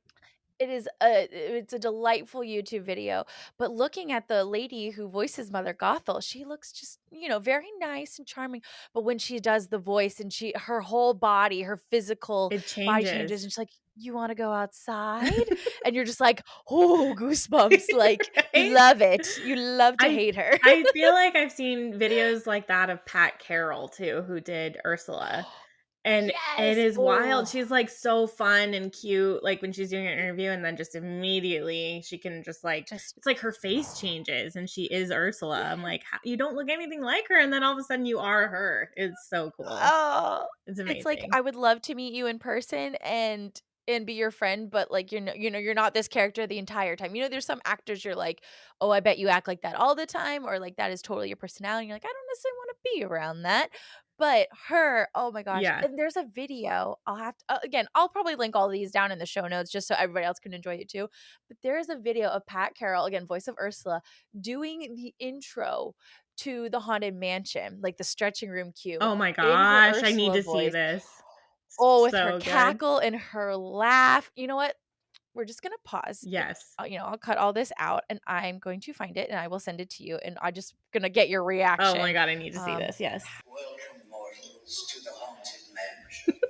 It's a delightful YouTube video, but looking at the lady who voices Mother Gothel, she looks just, very nice and charming, but when she does the voice and her whole body, her physical It body changes, changes. and she's like, "You wanna go outside?" And you're just like, "Oh, goosebumps," like, you Right? love it. You love to I hate her. I feel like I've seen videos like that of Pat Carroll too, who did Ursula. And it Yes! is wild. Oh, She's, like, so fun and cute, like, when she's doing an interview, and then just immediately she can just, like just it's like her face changes, and she is Ursula. I'm yeah. like, "Ho you don't look anything like her, and then all of a sudden you are her." It's so cool. Oh, It's it's like, amazing. I would love to meet you in person and be your friend, but, like, you're not this character the entire time. There's some actors you're like, "Oh, I bet you act like that all the time," or, like, that is totally your personality, and you're like, "I don't necessarily wanna be around that." But her, oh my gosh, Yeah. and there's a video, again, I'll probably link all these down in the show notes just so everybody else can enjoy it too, but there is a video of Pat Carroll, again, voice of Ursula, doing the intro to the Haunted Mansion, like the stretching room cue Oh my in her gosh, I need Ursula to see voice. this. Oh, with her So good. cackle and her laugh. You know what? We're just gonna pause. Yes. I'll cut all this out, and I'm going to find it, and I will send it to you, and I just gonna get your Oh my reaction. god, I need to see Um, this, yes. Welcome, mortals, to the haunted mansion.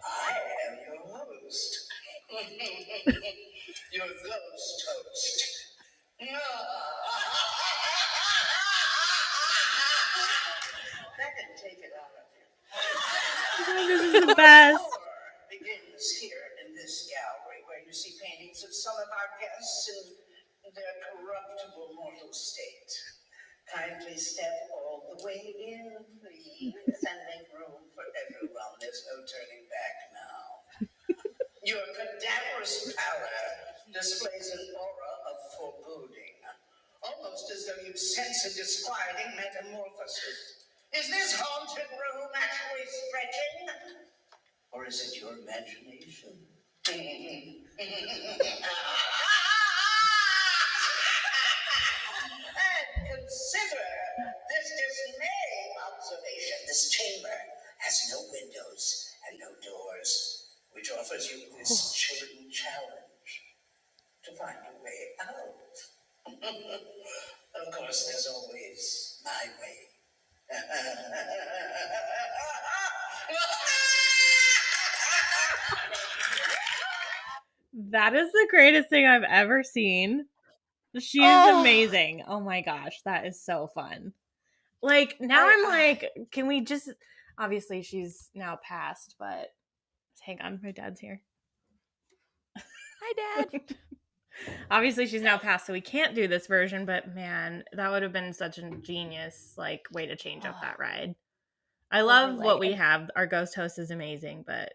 I am your host. Your ghost host. That can take it out of you. Oh my god, this is the Our best. tour begins here in this gallery, where you see paintings of some of our guests in their corruptible mortal state. Kindly step all the way in, please, and make room for everyone. There's no turning back now. Your cadaverous pallor displays an aura of foreboding, almost as though you sense a disquieting metamorphosis. Is this haunted room actually stretching? Or is it your imagination? And consider this dismaying observation. The This chamber has no windows and no doors, which offers you this chilling challenge to find a way out. Of course, there's always my way. That is the greatest thing I've ever seen. She is Oh, amazing. Oh my gosh, that is so fun. Like, now I I'm like, can we just, obviously she's now passed, but hang on, my dad's here. hi, Dad. Obviously she's now passed, so we can't do this version, but man, that would have been such a genius like way to change up Oh, that ride. I love overlay what we and have. Our ghost host is amazing, but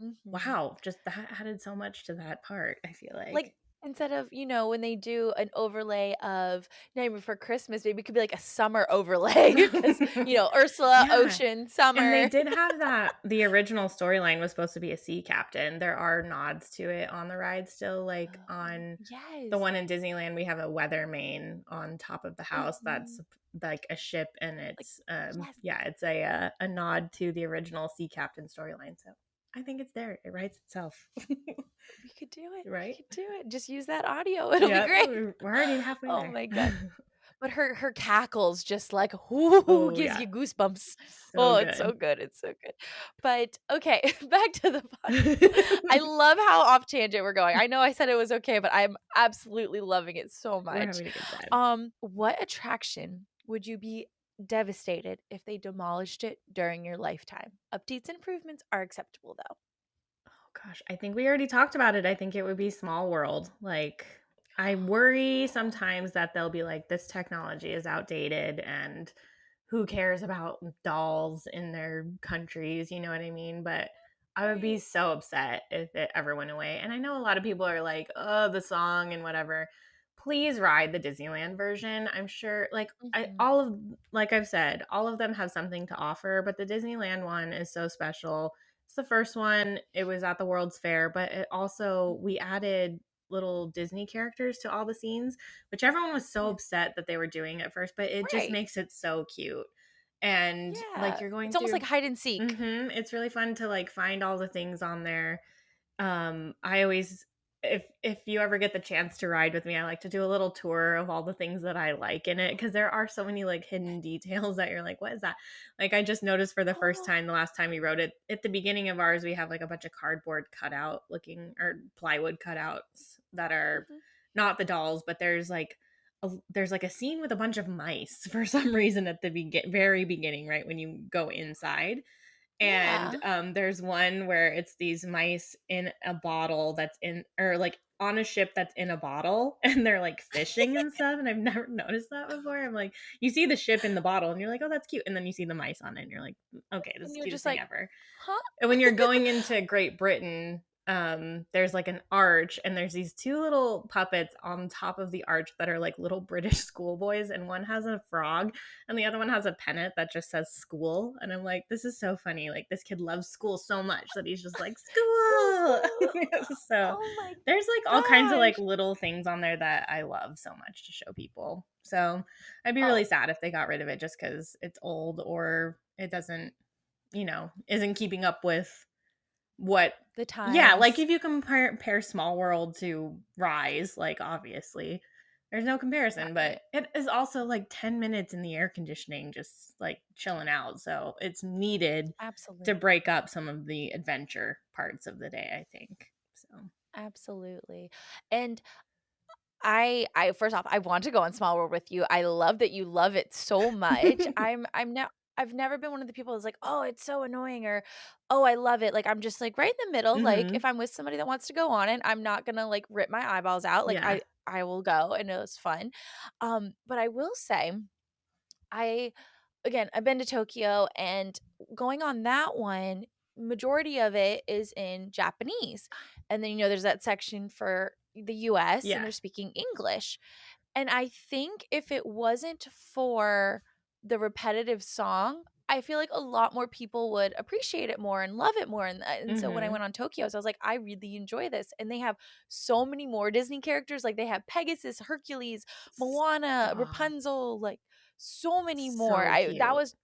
mhm. wow, just that added so much to that part, I feel Like, like. instead of, when they do an overlay of Nightmare Before Christmas, maybe it could be like a summer overlay because, Ursula, Yeah. ocean, And they summer. did have that the original storyline was supposed to be a sea captain. There are nods to it on the ride still, like Oh, on the yes. one in Disneyland, we have a weather main on top of the house that's Mhm. like a ship, and Like, it's yes, yeah, it's a nod to the original sea captain storyline. So I think it's there. It writes itself. we could do it. We Right? could do it. Just use that audio. It'll be Yeah, great. we're already halfway Oh there. my god. But her cackles just like whoo Oh gives yeah. you goosebumps. So Oh, it's so good. good. It's so good. But okay, back to the podcast. I love how off tangent we're going. I know I said it was okay, but I'm absolutely loving it so We're much. having a good time. What attraction would you be devastated if they demolished it during your lifetime? Updates and improvements are acceptable though. Gosh, I think we already talked about it. I think it would be Small World. Like, I worry sometimes that they'll be like, this technology is outdated and who cares about dolls in their countries? You know what I mean? But I would be Right. so upset if it ever went away. And I know a lot of people are like, oh, the song and whatever. Please ride the Disneyland version. I'm sure, like, Mhm. like I've said, all of them have something to offer, but the Disneyland one is so special. It's the first one. It was at the World's Fair, but it also we added little Disney characters to all the scenes, which everyone was so Yeah. upset that they were doing at first, but it just Right. makes it so cute. And like Yeah. you're going It's almost like through hide and seek. it's really fun to like find all the things on there. I always if you ever get the chance to ride with me, I like to do a little tour of all the things that I like in it because there are so many like hidden details that you're like, what is that? Like I just noticed for the first Oh. time the last time we rode it at the beginning of ours, we have like a bunch of cardboard cutout looking or plywood cutouts that are Mhm. not the dolls, but there's like a scene with a bunch of mice for some reason at the very beginning, right when you go inside, and Yeah. there's one where it's these mice in a bottle that's in or like on a ship that's in a bottle and they're like fishing and stuff, and I've never noticed that before. I'm like, you see the ship in the bottle and you're like, oh, that's cute, and then you see the mice on it and you're like, okay, this is And the you're cutest just thing like, ever. "Huh?" And when you're going into Great Britain, there's like an arch, and there's these two little puppets on top of the arch that are like little British schoolboys, and one has a frog, and the other one has a pennant that just says school. And I'm like, this is so funny. Like this kid loves school so much that he's just like School, school. school. So Oh my there's like all kinds of like gosh. little things on there that I love so much to show people. So I'd be Oh, really sad if they got rid of it just because it's old or it doesn't, isn't keeping up with what. the Yeah, like times. if you compare Small World to Rise, like obviously there's no comparison, but Right. it is also like 10 minutes in the air conditioning just like chilling out, so it's needed to Absolutely. break up some of the adventure parts of the day, I think. So Absolutely. And I first off, I want to go on Small World with you. I love that you love it so much. I'm now I've never been one of the people that's like, "Oh, it's so annoying," or, "Oh, I love it." Like, I'm just, like, right in the middle. Like, Mhm. if I'm with somebody that wants to go on it, I'm not gonna, like, rip my eyeballs out. Like, Yeah. I will go, and it was fun. But I will say, I again, I've been to Tokyo, and going on that one, majority of it is in Japanese. And then, there's that section for the US, and Yeah. they're speaking English. And I think if it wasn't for the repetitive song, I feel like a lot more people would appreciate it more and love it more. And so when I Mhm. went on Tokyo, so I was like, I really enjoy this. And they have so many more Disney characters. Like they have Pegasus, Hercules, Moana, Stop. Rapunzel, like so many more. So I that cute. was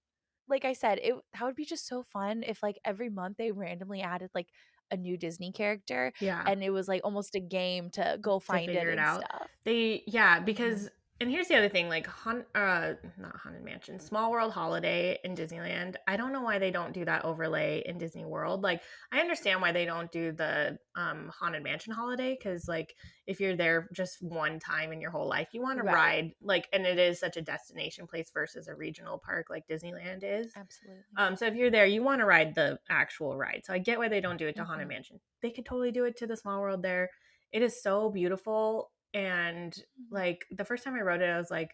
like I said, that would be just so fun if, like, every month they randomly added, like, a new Disney character, Yeah. and it was, like, almost a game to go To find it figure it and out. stuff. Mhm. Because and here's the other thing, like not Haunted Mansion, Small World Holiday in Disneyland. I don't know why they don't do that overlay in Disney World. Like I understand why they don't do the Haunted Mansion holiday cuz like if you're there just one time in your whole life, you want to Right. ride like and it is such a destination place versus a regional park like Disneyland is. Absolutely. So if you're there, you want to ride the actual ride. So I get why they don't do it to Haunted Mhm. Mansion. They could totally do it to the Small World there. It is so beautiful. And Mhm. like the first time I rode it, I was like,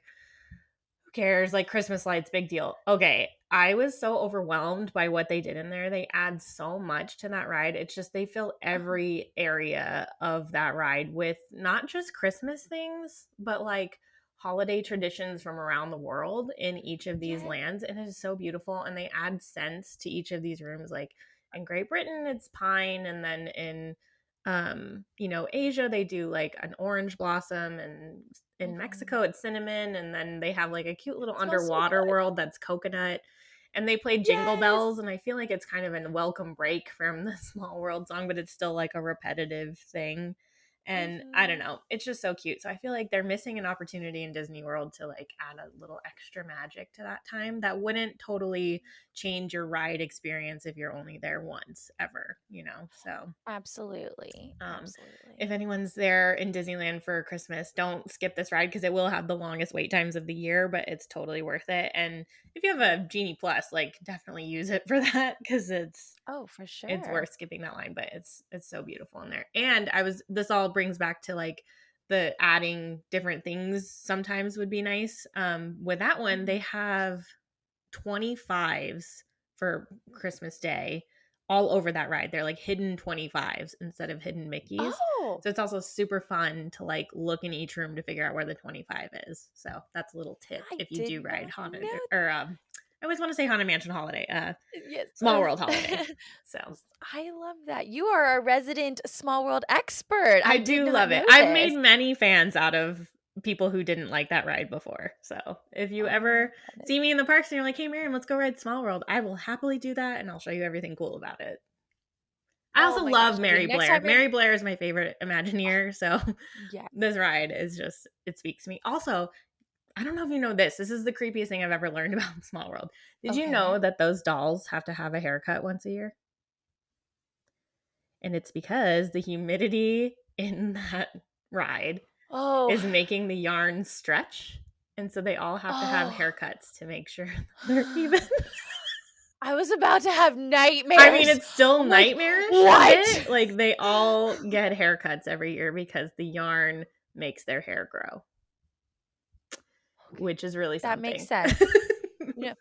who cares? Like Christmas lights, big deal. Okay. I was so overwhelmed by what they did in there. They add so much to that ride. It's just they fill Uh-huh. every area of that ride with not just Christmas things, but like holiday traditions from around the world in each of these Yeah. lands. And it is so beautiful. And they add scents to each of these rooms. Like in Great Britain, it's pine. And then in Asia, they do like an orange blossom, and in Mhm. Mexico it's cinnamon, and then they have like a cute little It smells so underwater good. world that's coconut. And they play Jingle Yes! Bells, and I feel like it's kind of a welcome break from the Small World song, but it's still like a repetitive thing. And I don't Mhm. know, it's just so cute. So I feel like they're missing an opportunity in Disney World to like add a little extra magic to that time that wouldn't totally change your ride experience if you're only there once ever. So Absolutely. um, if Absolutely. anyone's there in Disneyland for Christmas, don't skip this ride because it will have the longest wait times of the year, but it's totally worth it. And if you have a Genie Plus, like definitely use it for that because Oh, for it's sure. worth skipping that line. But it's so beautiful in there. And this all brings back to like the adding different things sometimes would be nice. With that one, they Mhm. have 25s for Christmas Day all over that ride. They're like hidden 25s instead of hidden Mickeys. Oh, So it's also super fun to like look in each room to figure out where the 25 is. So that's a little tip I if you did do ride not Haunted know. or I always want to say Haunted Mansion Holiday, Yes. Small World Holiday. So I love that. You are a resident Small World expert. I I did do not love it. know I've made this. many fans out of people who didn't like that ride before. So if you Oh my ever goodness. see me in the parks and you're like, hey, Miriam, let's go ride Small World, I will happily do that and I'll show you everything cool about it. I Oh also my gosh. love Okay, Mary next Blair. time you're Mary Blair is my favorite Imagineer. So yes. this ride is just, it speaks to me. Also, I don't know if you know this. This is the creepiest thing I've ever learned about Small World. Did you know Okay. that those dolls have to have a haircut once a year? And it's because the humidity in that ride Oh. is making the yarn stretch. And so they all have to have Oh. haircuts to make sure they're even. I was about to have I mean, nightmares. it's still I'm like, nightmarish a "What?" bit. Like they all get haircuts every year because the yarn makes their hair grow, Okay, which is really that makes something. sense. You know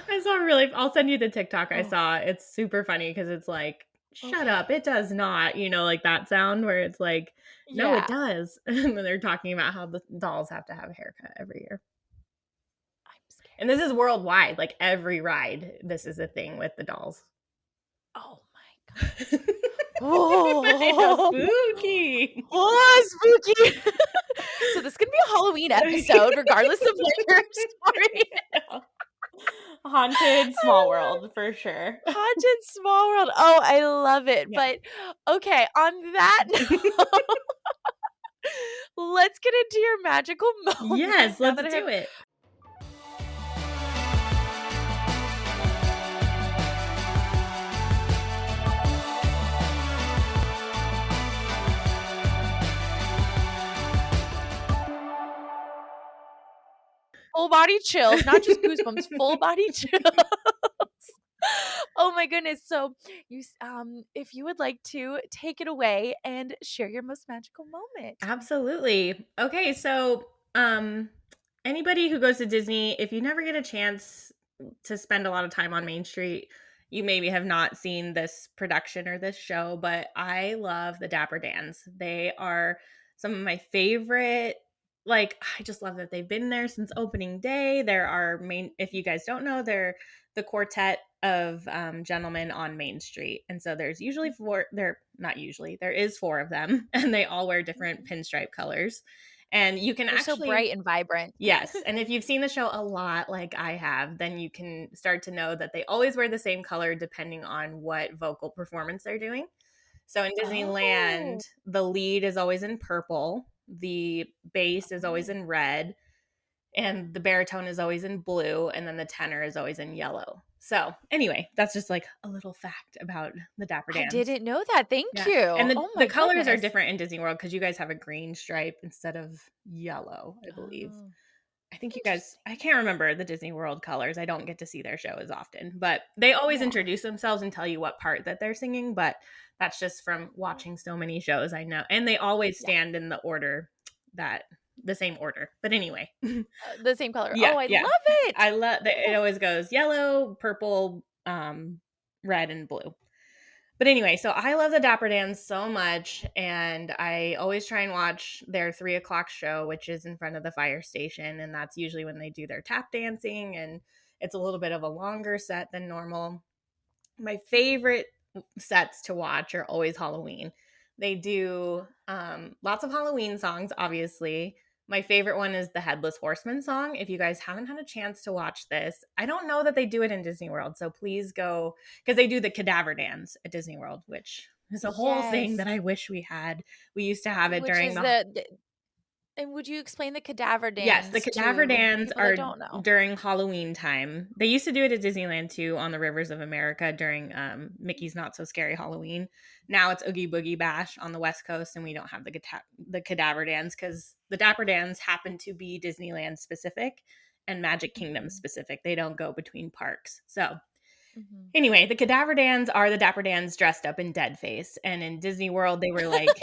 I saw really I'll send you the TikTok I oh, saw. It's super funny because it's like, shut okay. up, it does not, like that sound where it's like, no, it Yeah, does. And then they're talking about how the dolls have to have a haircut every year. I'm And this scared. is worldwide, like every ride, this is a thing with the dolls. Oh my gosh. I know, Oh. spooky. Oh, spooky. So this is gonna be a Halloween episode regardless of what your story. Haunted I Small love World for sure. Haunted Small World. Oh, I love it. Yeah. But okay, on that note, let's get into your magical moment Yes, now let's that I have do it. full body chills, not just goosebumps, full body chills. Oh my goodness. So if you would like to take it away and share your most magical moment. Absolutely. Okay, so anybody who goes to Disney, if you never get a chance to spend a lot of time on Main Street, you maybe have not seen this production or this show, but I love the Dapper Dans. They are some of my favorite. Like, I just love that they've been there since opening day. There are if you guys don't know, they're the quartet of gentlemen on Main Street. And so there's usually four, there, not usually, there is four of them, and they all wear different Mhm. pinstripe colors. And you can They're so actually, bright and vibrant. yes, and if you've seen the show a lot like I have, then you can start to know that they always wear the same color depending on what vocal performance they're doing. So in Oh. Disneyland, the lead is always in purple, the bass is always Oh. in red, and the baritone is always in blue, and then the tenor is always in yellow. So anyway, that's just like a little fact about the Dapper I Dans. didn't know that, thank Yeah, you. and Oh the my colors are goodness. different in Disney World because you guys have a green stripe instead of yellow, I believe. Oh, I think you guys, interesting. I can't remember the Disney World colors. I don't get to see their show as often, but they always Yeah. introduce themselves and tell you what part that they're singing. But that's just from Oh, watching so many shows, I know. And they always yeah, stand in the order that the same order. But anyway, the same color. yeah, Oh, I yeah. love it. I love that it Oh. always goes yellow, purple, red, and blue. But anyway, so I love the Dapper Dans so much, and I always try and watch their 3 o'clock show, which is in front of the fire station, and that's usually when they do their tap dancing, and it's a little bit of a longer set than normal. My favorite sets to watch are always Halloween. They do lots of Halloween songs, obviously. My favorite one is the Headless Horseman song. If you guys haven't had a chance to watch this, I don't know that they do it in Disney World, so please go, because they do the Cadaver Dance at Disney World, which is a whole thing that Yes. I wish we had. We used to have it Which during is the, the and would you explain the cadaver yes, the dance cadaver to dans people that are don't know? during Halloween time. They used to do it at Disneyland too on the Rivers of America during Mickey's Not So Scary Halloween. Now it's Oogie Boogie Bash on the West Coast, and we don't have the cadaver dance because the Dapper Dans happen to be Disneyland specific and Magic Kingdom Mhm. specific. They don't go between parks. So Mhm. anyway, the cadaver dans are the Dapper Dans dressed up in dead face, and in Disney World they were like,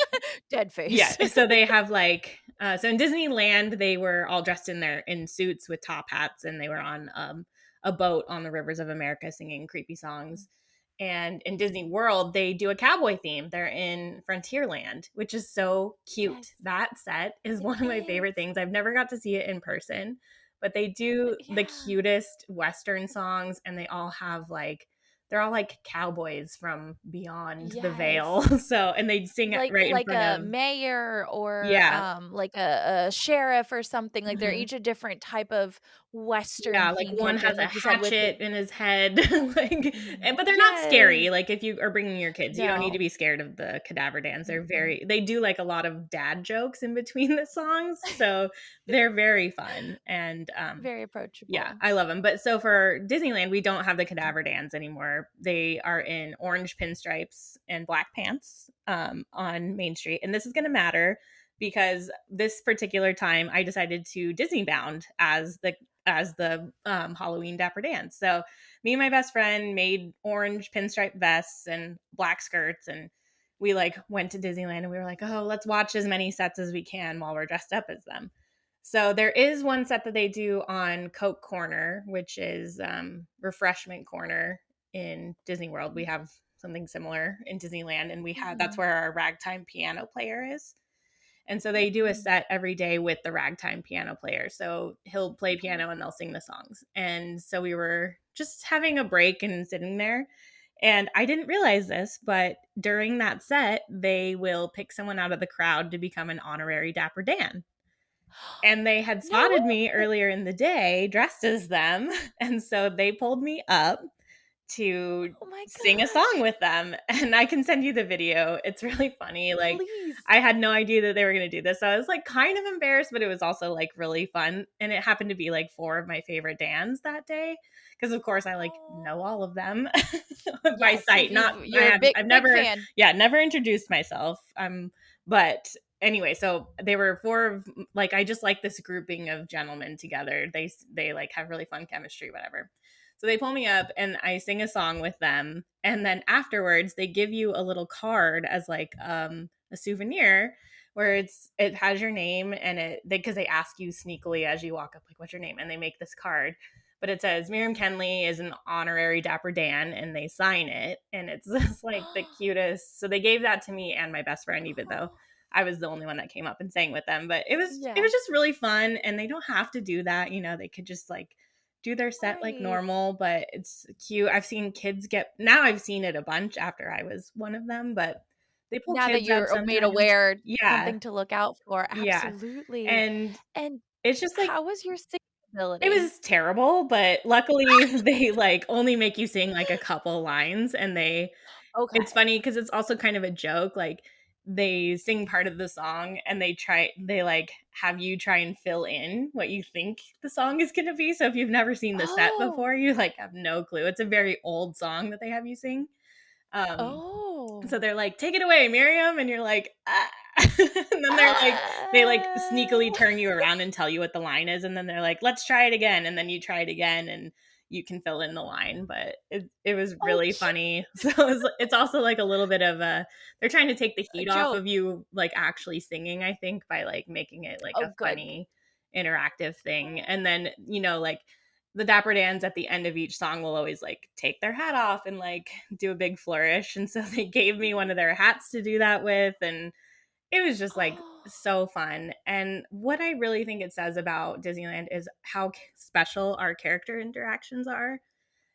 Dead yeah, face. so they have like so in Disneyland they were all dressed in suits with top hats, and they were on a boat on the Rivers of America singing creepy songs. And in Disney World they do a cowboy theme. They're in Frontierland, which is so cute. Yes, That set is it one of my is. favorite things. I've never got to see it in person, but they do the Yeah. cutest Western songs, and they all have like they're all like cowboys from beyond the veil. Yes. So, and they sing it right in Like front a of, mayor or, yeah. like a sheriff or something, like, they're Mhm. each a different type of Western Yeah, like themed one character, has and a like you said, with the hatchet in his head, like, Mhm. but they're not Yes. scary. Like if you are bringing your kids, you don't need to No. be scared of the cadaver dance. Mm-mm. They do like a lot of dad jokes in between the songs, so they're very fun. And Very yeah, approachable. I love them. But so for Disneyland, we don't have the cadaver dans anymore. They are in orange pinstripes and black pants on Main Street. And this is going to matter because this particular time I decided to Disney bound as the Halloween Dapper Dance. So me and my best friend made orange pinstripe vests and black skirts, and we like went to Disneyland and we were like, oh, let's watch as many sets as we can while we're dressed up as them. So there is one set that they do on Coke Corner, which is refreshment corner in Disney World. We have something similar in Disneyland, and we have that's Mhm. where our ragtime piano player is. And so they do a Mhm. set every day with the ragtime piano player. So he'll play Oh. piano and they'll sing the songs. And so we were just having a break and sitting there. And I didn't realize this, but during that set, they will pick someone out of the crowd to become an honorary Dapper Dan. And they had No spotted me way! earlier in the day dressed as them. And so they pulled me up to Oh my sing a song gosh. with them. And I can send you the video. It's really funny. Like, Please. I had no idea that they were going to do this. So I was like kind of embarrassed, but it was also like really fun. And it happened to be like four of my favorite Dans that day. Because of course I like know Oh. all of them by Yes, sight. Not you're a I've big never, fan. yeah, never introduced myself. But anyway, so they were four of like I just like this grouping of gentlemen together. They like have really fun chemistry, whatever. So they pull me up and I sing a song with them, and then afterwards they give you a little card as like a souvenir where it has your name, and because they ask you sneakily as you walk up like what's your name, and they make this card, but it says Miriam Kenley is an honorary Dapper Dan, and they sign it, and it's just like the cutest. So they gave that to me and my best friend, even though Oh, I was the only one that came up and sang with them. But it yeah, was just really fun, and they don't have to do that. You know, they could just like do their set like right. normal, but it's cute. I've seen kids get now I've seen it a bunch after I was one of them, but they pull Now that kids up you're made sometimes. aware, Yeah, something to look out for, yeah, absolutely. and And it's just like how was your singing it ability? was terrible, but luckily they, like, only make you sing, like, a couple lines, and it's Okay. funny because it's also kind of a joke, like, they sing part of the song and like, have you try and fill in what you think the song is gonna be, so if you've never seen the set Oh, before, you, like, have no clue. It's a very old song that they have you sing. Um, so oh. they're like, "Take it away, Miriam," and you're like, "Ah." And then they, like, sneakily Ah. turn you around and tell you what the line is, and then they're like, "Let's try it again," and then you try it again, and you can fill in the line, but it was Oh, really cute. funny. So it's also, like, a little bit of a they're trying to take the A heat off joke. of you, like, actually singing, I think, by, like, making it, like, Oh, a good. funny interactive thing, and Oh. then, like, the Dapper Dans at the end of each song will always like take their hat off and like do a big flourish. And so they gave me one of their hats to do that with. And it was just like Oh. so fun. And what I really think it says about Disneyland is how special our character interactions are.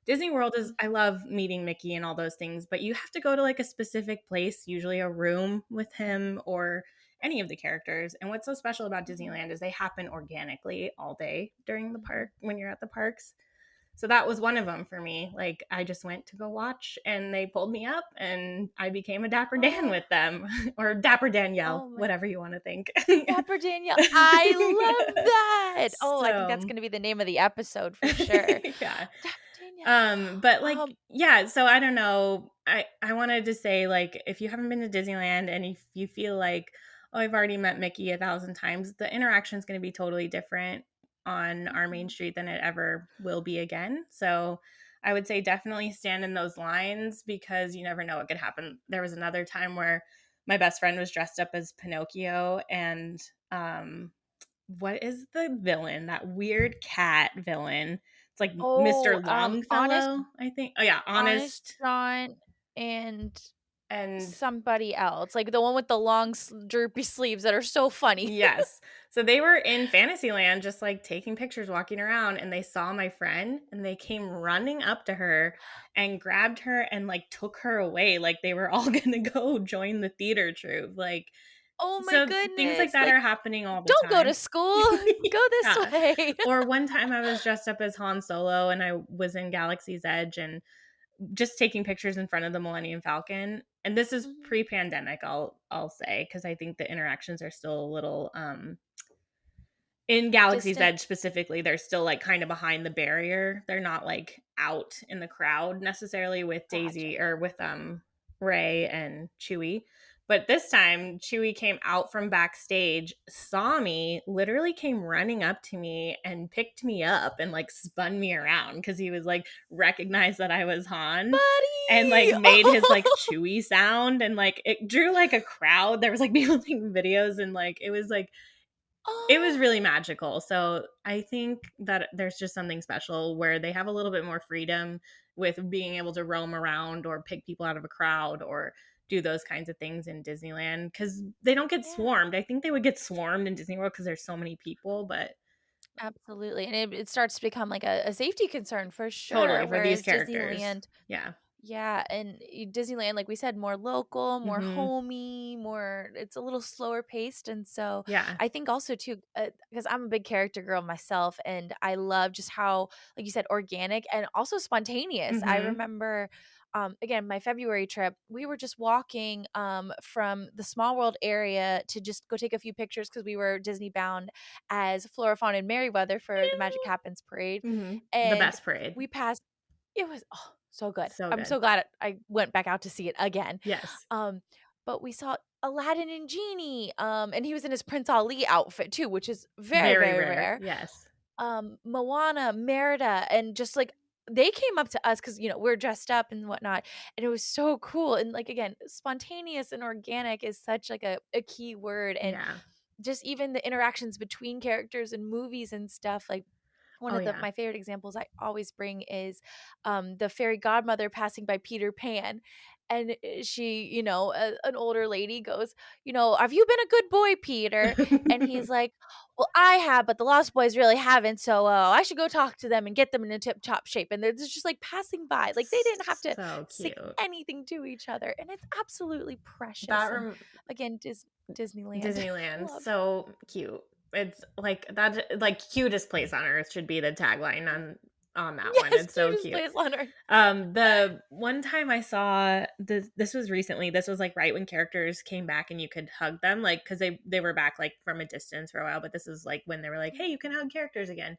Disney World is, I Mhm, love meeting Mickey and all those things, but you have to go to like a specific place, usually a room with him or any of the characters. And what's so special about mhm, Disneyland is they happen organically all day during the mhm. park when you're at the parks. So that was one of them for me. Like I just went to go watch and they pulled me up and I became a Dapper Dan Oh, with them or Dapper Danielle, oh my whatever you want to think. Dapper Danielle, I love that. Oh, I think that's So, gonna be the name of the episode for sure. yeah. Dapper Danielle. But like, Um, yeah, so I don't know. I wanted to say like if you haven't been to Disneyland and if you feel like, oh, I've already met Mickey 1,000 times, the interaction is going to be totally different on our main mhm, street than it ever will be again. So I would say definitely stand in those lines because you never know what could happen. There was another time where my best friend was dressed up as Pinocchio and what is the villain? That weird cat villain. It's like oh, Mr. Honest Longfellow, I think. Oh yeah, Honest Honest John and and somebody else, like the one with the long droopy sleeves that are so funny. yes. So they were in Fantasyland just like taking pictures, walking around, and they saw my friend and they came running up to her and grabbed her and like took her away like they were all gonna go join the theater troupe. Like Oh my so things like goodness, that like, are happening all the "Don't go to time. school, go this Yeah. way." Or one time I was dressed up as Han Solo and I was in Galaxy's Edge and just taking pictures in front of the Millennium Falcon. And this is Mhm. pre-pandemic, I'll say, because I think the interactions are still a little in Galaxy's Distant? Edge specifically, they're still like kind of behind the barrier. They're not like out in the crowd necessarily with Gotcha. Daisy or with Ray and Chewie. But this time Chewie came out from backstage, saw me, literally came running up to me and picked me up and like spun me around because he was like recognized that I was Han and like Buddy! made his like Chewie sound and like it drew like a crowd. There was like people taking videos and like it was Oh, really magical. So I think that there's just something special where they have a little bit more freedom with being able to roam around or pick people out of a crowd or do those kinds of things in Disneyland because they don't get yeah, swarmed. I think they would get swarmed in Disney World because there's so many people, but absolutely, and it starts to become like a safety concern for sure, totally for these whereas characters. Disneyland. Yeah. Yeah, and Disneyland, like we said, more local, more Hmm. homey, more it's a little slower paced. And so Yeah. I think also too, because I'm a big character girl myself, and I love just how, like you said, organic and also spontaneous. I Hmm. remember, again, my February trip, we were just walking from the Small World area to just go take a few pictures because we were Disney bound as Flora, Fauna, and Merryweather for the Magic Happens parade, Hmm. The and best parade. we passed it was, oh, so good. So I'm good. so glad I went back out to see it again. Yes. Um, but we saw Aladdin and Genie, and he was in his Prince Ali outfit too, which is very, Very very rare. rare. Yes. Moana, Merida, and just like they came up to us because we're dressed up and whatnot, and it was so cool. And like again, spontaneous and organic is such like a key word, and Yeah. just even the interactions between characters and movies and stuff like one Oh of yeah. my favorite examples I always bring is the fairy godmother passing by Peter Pan. and she, an older lady goes, "Have you been a good boy, Peter?" And he's like, "Well, I have, but the Lost Boys really haven't, so I should go talk to them and get them in a tip-top shape." And they're just like passing by, like they didn't have to So say cute. anything to each other, and it's absolutely That precious. And rem- again, Disneyland, Disneyland, love. so cute. It's like that, like cutest place on earth should be the tagline on that one. Yes, It's so cutest cute. place on earth. The one time I saw this was recently. This was like right when characters came back and you could hug them, like because they were back like from a distance for a while. But this is like when they were like, "Hey, you can hug characters again."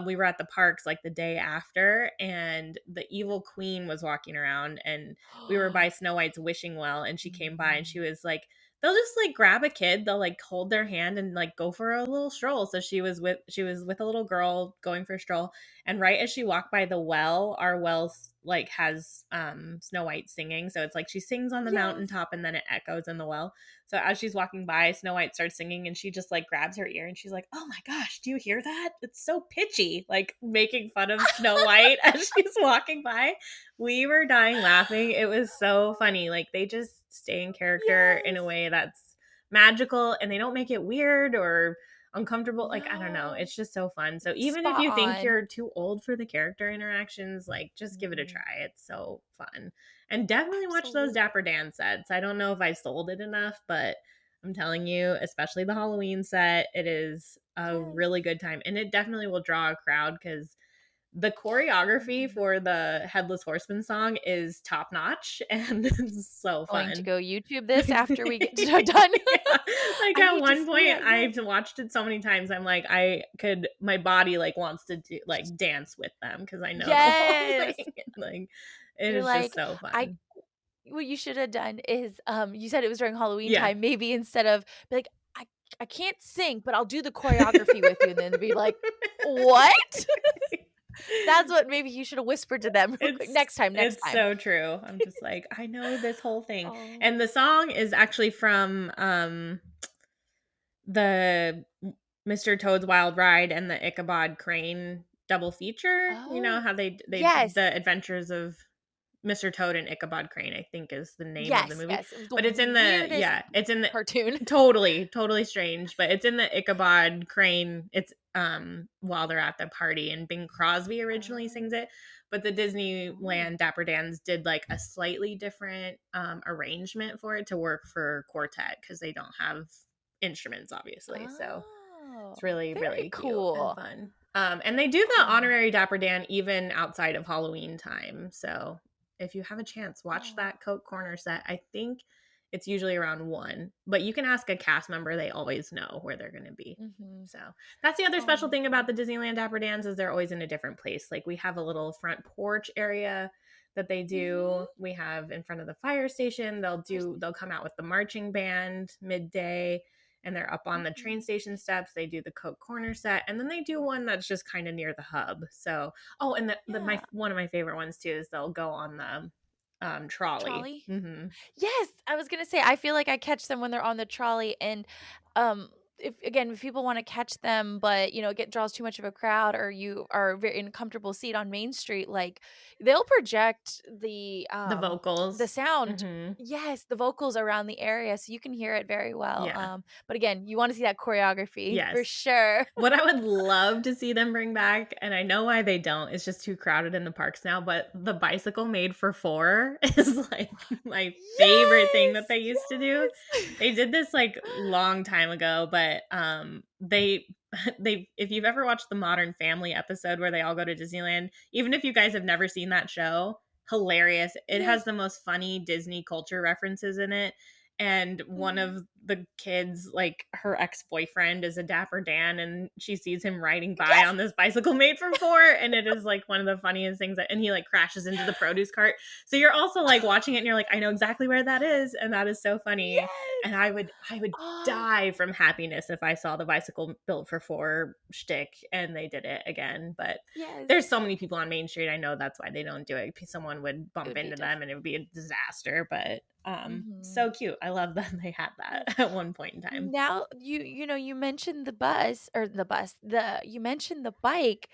We were at the parks like the day after, and the evil queen was walking around, and we were by Snow White's wishing well, and she came by and she was like, they'll just like grab a kid, they'll like hold their hand and like go for a little stroll. So she was with a little girl going for a stroll, and right as she walked by the well, our well like has Snow White singing. So it's like she sings on the Yes. mountaintop and then it echoes in the well. So as she's walking by, Snow White starts singing and she just like grabs her ear and she's like, "Oh my gosh, do you hear that? It's so pitchy." Like making fun of Snow White as she's walking by. We were dying laughing. It was so funny. Like they just stay in character in a Yes. way that's magical and they don't make it weird or uncomfortable. Like, I don't know. No. It's just so fun. So even if Spot you think on. you're too old for the character interactions, like just give it a Mhm. try. It's so fun. And definitely watch those Absolutely. Dapper Dan sets. I don't know if I sold it enough, but I'm telling you, especially the Halloween set, it is a Yes. really good time. And it definitely will draw a crowd because the choreography Mhm. for the Headless Horseman song is top notch and it's so Going to fun. go YouTube this after we get done. Yeah. Like I at need to one see point that, yes. I've watched it so many times. I'm like, my body like wants to do like dance with them because I know the whole Yes. thing. And, like it You're is just like, so I fun. what you should have done is, you said it was during Halloween Yeah. time, maybe instead of be like, I can't sing, but I'll do the choreography with you," and then be like, "What?" That's what maybe you should have whispered to them real quick. It's Next time, next it's time. so true. I'm just like, I know this whole thing. And Oh. the song is actually from the Mr. Toad's Wild Ride and the Ichabod Crane double feature. You know Oh. how they Yes. the adventures of Mr. Toad and Ichabod Crane, I think is the name of the Yes, movie. yes. It was the But it's in the weirdest yeah, it's in the cartoon. totally strange, but it's in the Ichabod Crane. It's while they're at the party and Bing Crosby originally Oh. sings it, but the Oh. Disneyland Dapper Dans did like a slightly different arrangement for it to work for quartet because they don't have instruments obviously. So Oh, it's really, very really cute and cool. fun. And they do the Oh, honorary Dapper Dan even outside of Halloween time. So if you have a chance, watch oh. that Coke Corner set. I think it's usually around 1, but you can ask a cast member. They always know where they're going to be. Mhm. So that's the other Oh special my thing about god. the Disneyland Dapper Dans is they're always in a different place. Like we have a little front porch area that they Mhm. do. We have in front of the fire station. They'll come out with the marching band midday and they're up on the train Mhm. station steps. They do the Coke Corner set, and then they do one that's just kind of near the hub. So, oh, and my Yeah. one of my favorite ones too is they'll go on the trolley. Trolley? Hmm. Yes, I was gonna say, I feel like I catch them when they're on the trolley, and, if people wanna catch them, but, it draws too much of a crowd, or you are very in a comfortable seat on Main Street, like, they'll project The the vocals. sound. Hmm. Yes, the vocals around the area, so you can hear it very well, Yeah. but again, you wanna see that choreography Yes. for sure. What I would love to see them bring back, and I know why they don't, it's just too crowded in the parks now, but the bicycle made for 4 is like my favorite thing that Yes, they used to do. yes. They did this like long time ago, but they they if you've ever watched the Modern Family episode where they all go to Disneyland, even if you guys have never seen that show, hilarious. It Yes. has the most funny Disney culture references in it. And one Mhm. of the kids, like her ex-boyfriend is a Dapper Dan and she sees him riding by Yes! on this bicycle made from 4 and it is like one of the funniest things and he like crashes into the produce cart. So you're also like watching it and you're like, I know exactly where that is and that is so funny. Yes! And I would Oh, die from happiness if I saw the bicycle built for 4 shtick and they did it again. But yes. there's so many people on Main Street. I know that's why they don't do it. Someone would It bump would be into them different. and it would be a disaster. But Mhm. so cute. I love that they had Yes. that at one point in time. Now you mentioned the bus or the bus, you mentioned the bike.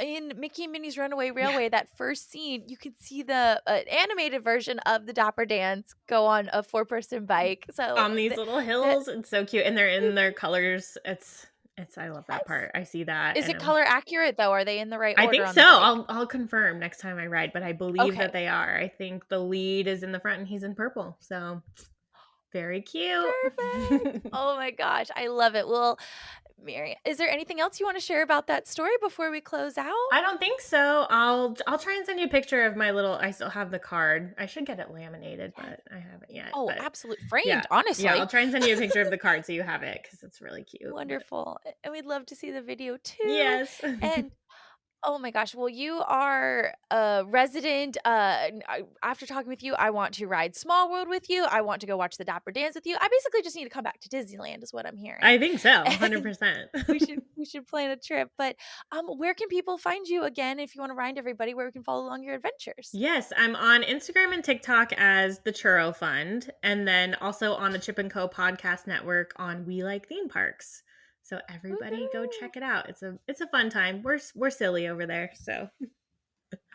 in Mickey and Minnie's Runaway Yeah. Railway, that first scene, you could see the animated version of the Dapper Dance go on a four-person bike. So On these little the hills, it's so cute, and they're in their colors. It's I love that yes. part. I see that, Is and it color accurate though? Are they in the right I order think on so. the bike? I'll confirm next time I ride, but I believe that Okay. they are. I think the lead is in the front and he's in purple. So very cute. Perfect. Oh my gosh, I love it. Well, Mary, is there anything else you want to share about that story before we close out? I don't think so. I'll try and send you a picture of my little I still have the card. I should get it laminated, Yes. but I haven't yet. Oh, But absolutely. yeah. Framed, Yeah, honestly. I'll try and send you a picture of the card so you have it because it's really cute. But Wonderful. And we'd love to see the video too. yes. And oh my gosh. Well, you are a resident. After talking with you, I want to ride Small World with you. I want to go watch the Dapper Dance with you. I basically just need to come back to Disneyland, is what I'm hearing. I think so, And 100%. we should plan a trip. But where can people find you again if you want to remind everybody where we can follow along your adventures? Yes, I'm on Instagram and TikTok as the Churro Fund, and then also on the Chip and Co podcast network on We Like Theme Parks. So everybody go Woohoo! check it out. It's a fun time. We're silly over there. So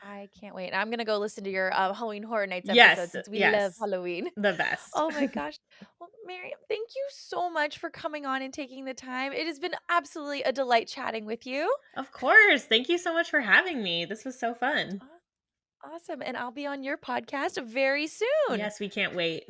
I can't wait. I'm gonna go listen to your Halloween Horror Nights episode yes, since we love yes, Halloween. the best. Oh my gosh. Well, Miriam, thank you so much for coming on and taking the time. It has been absolutely a delight chatting with you. Of course. Thank you so much for having me. This was so fun. Awesome. And I'll be on your podcast very soon. Yes, we can't wait.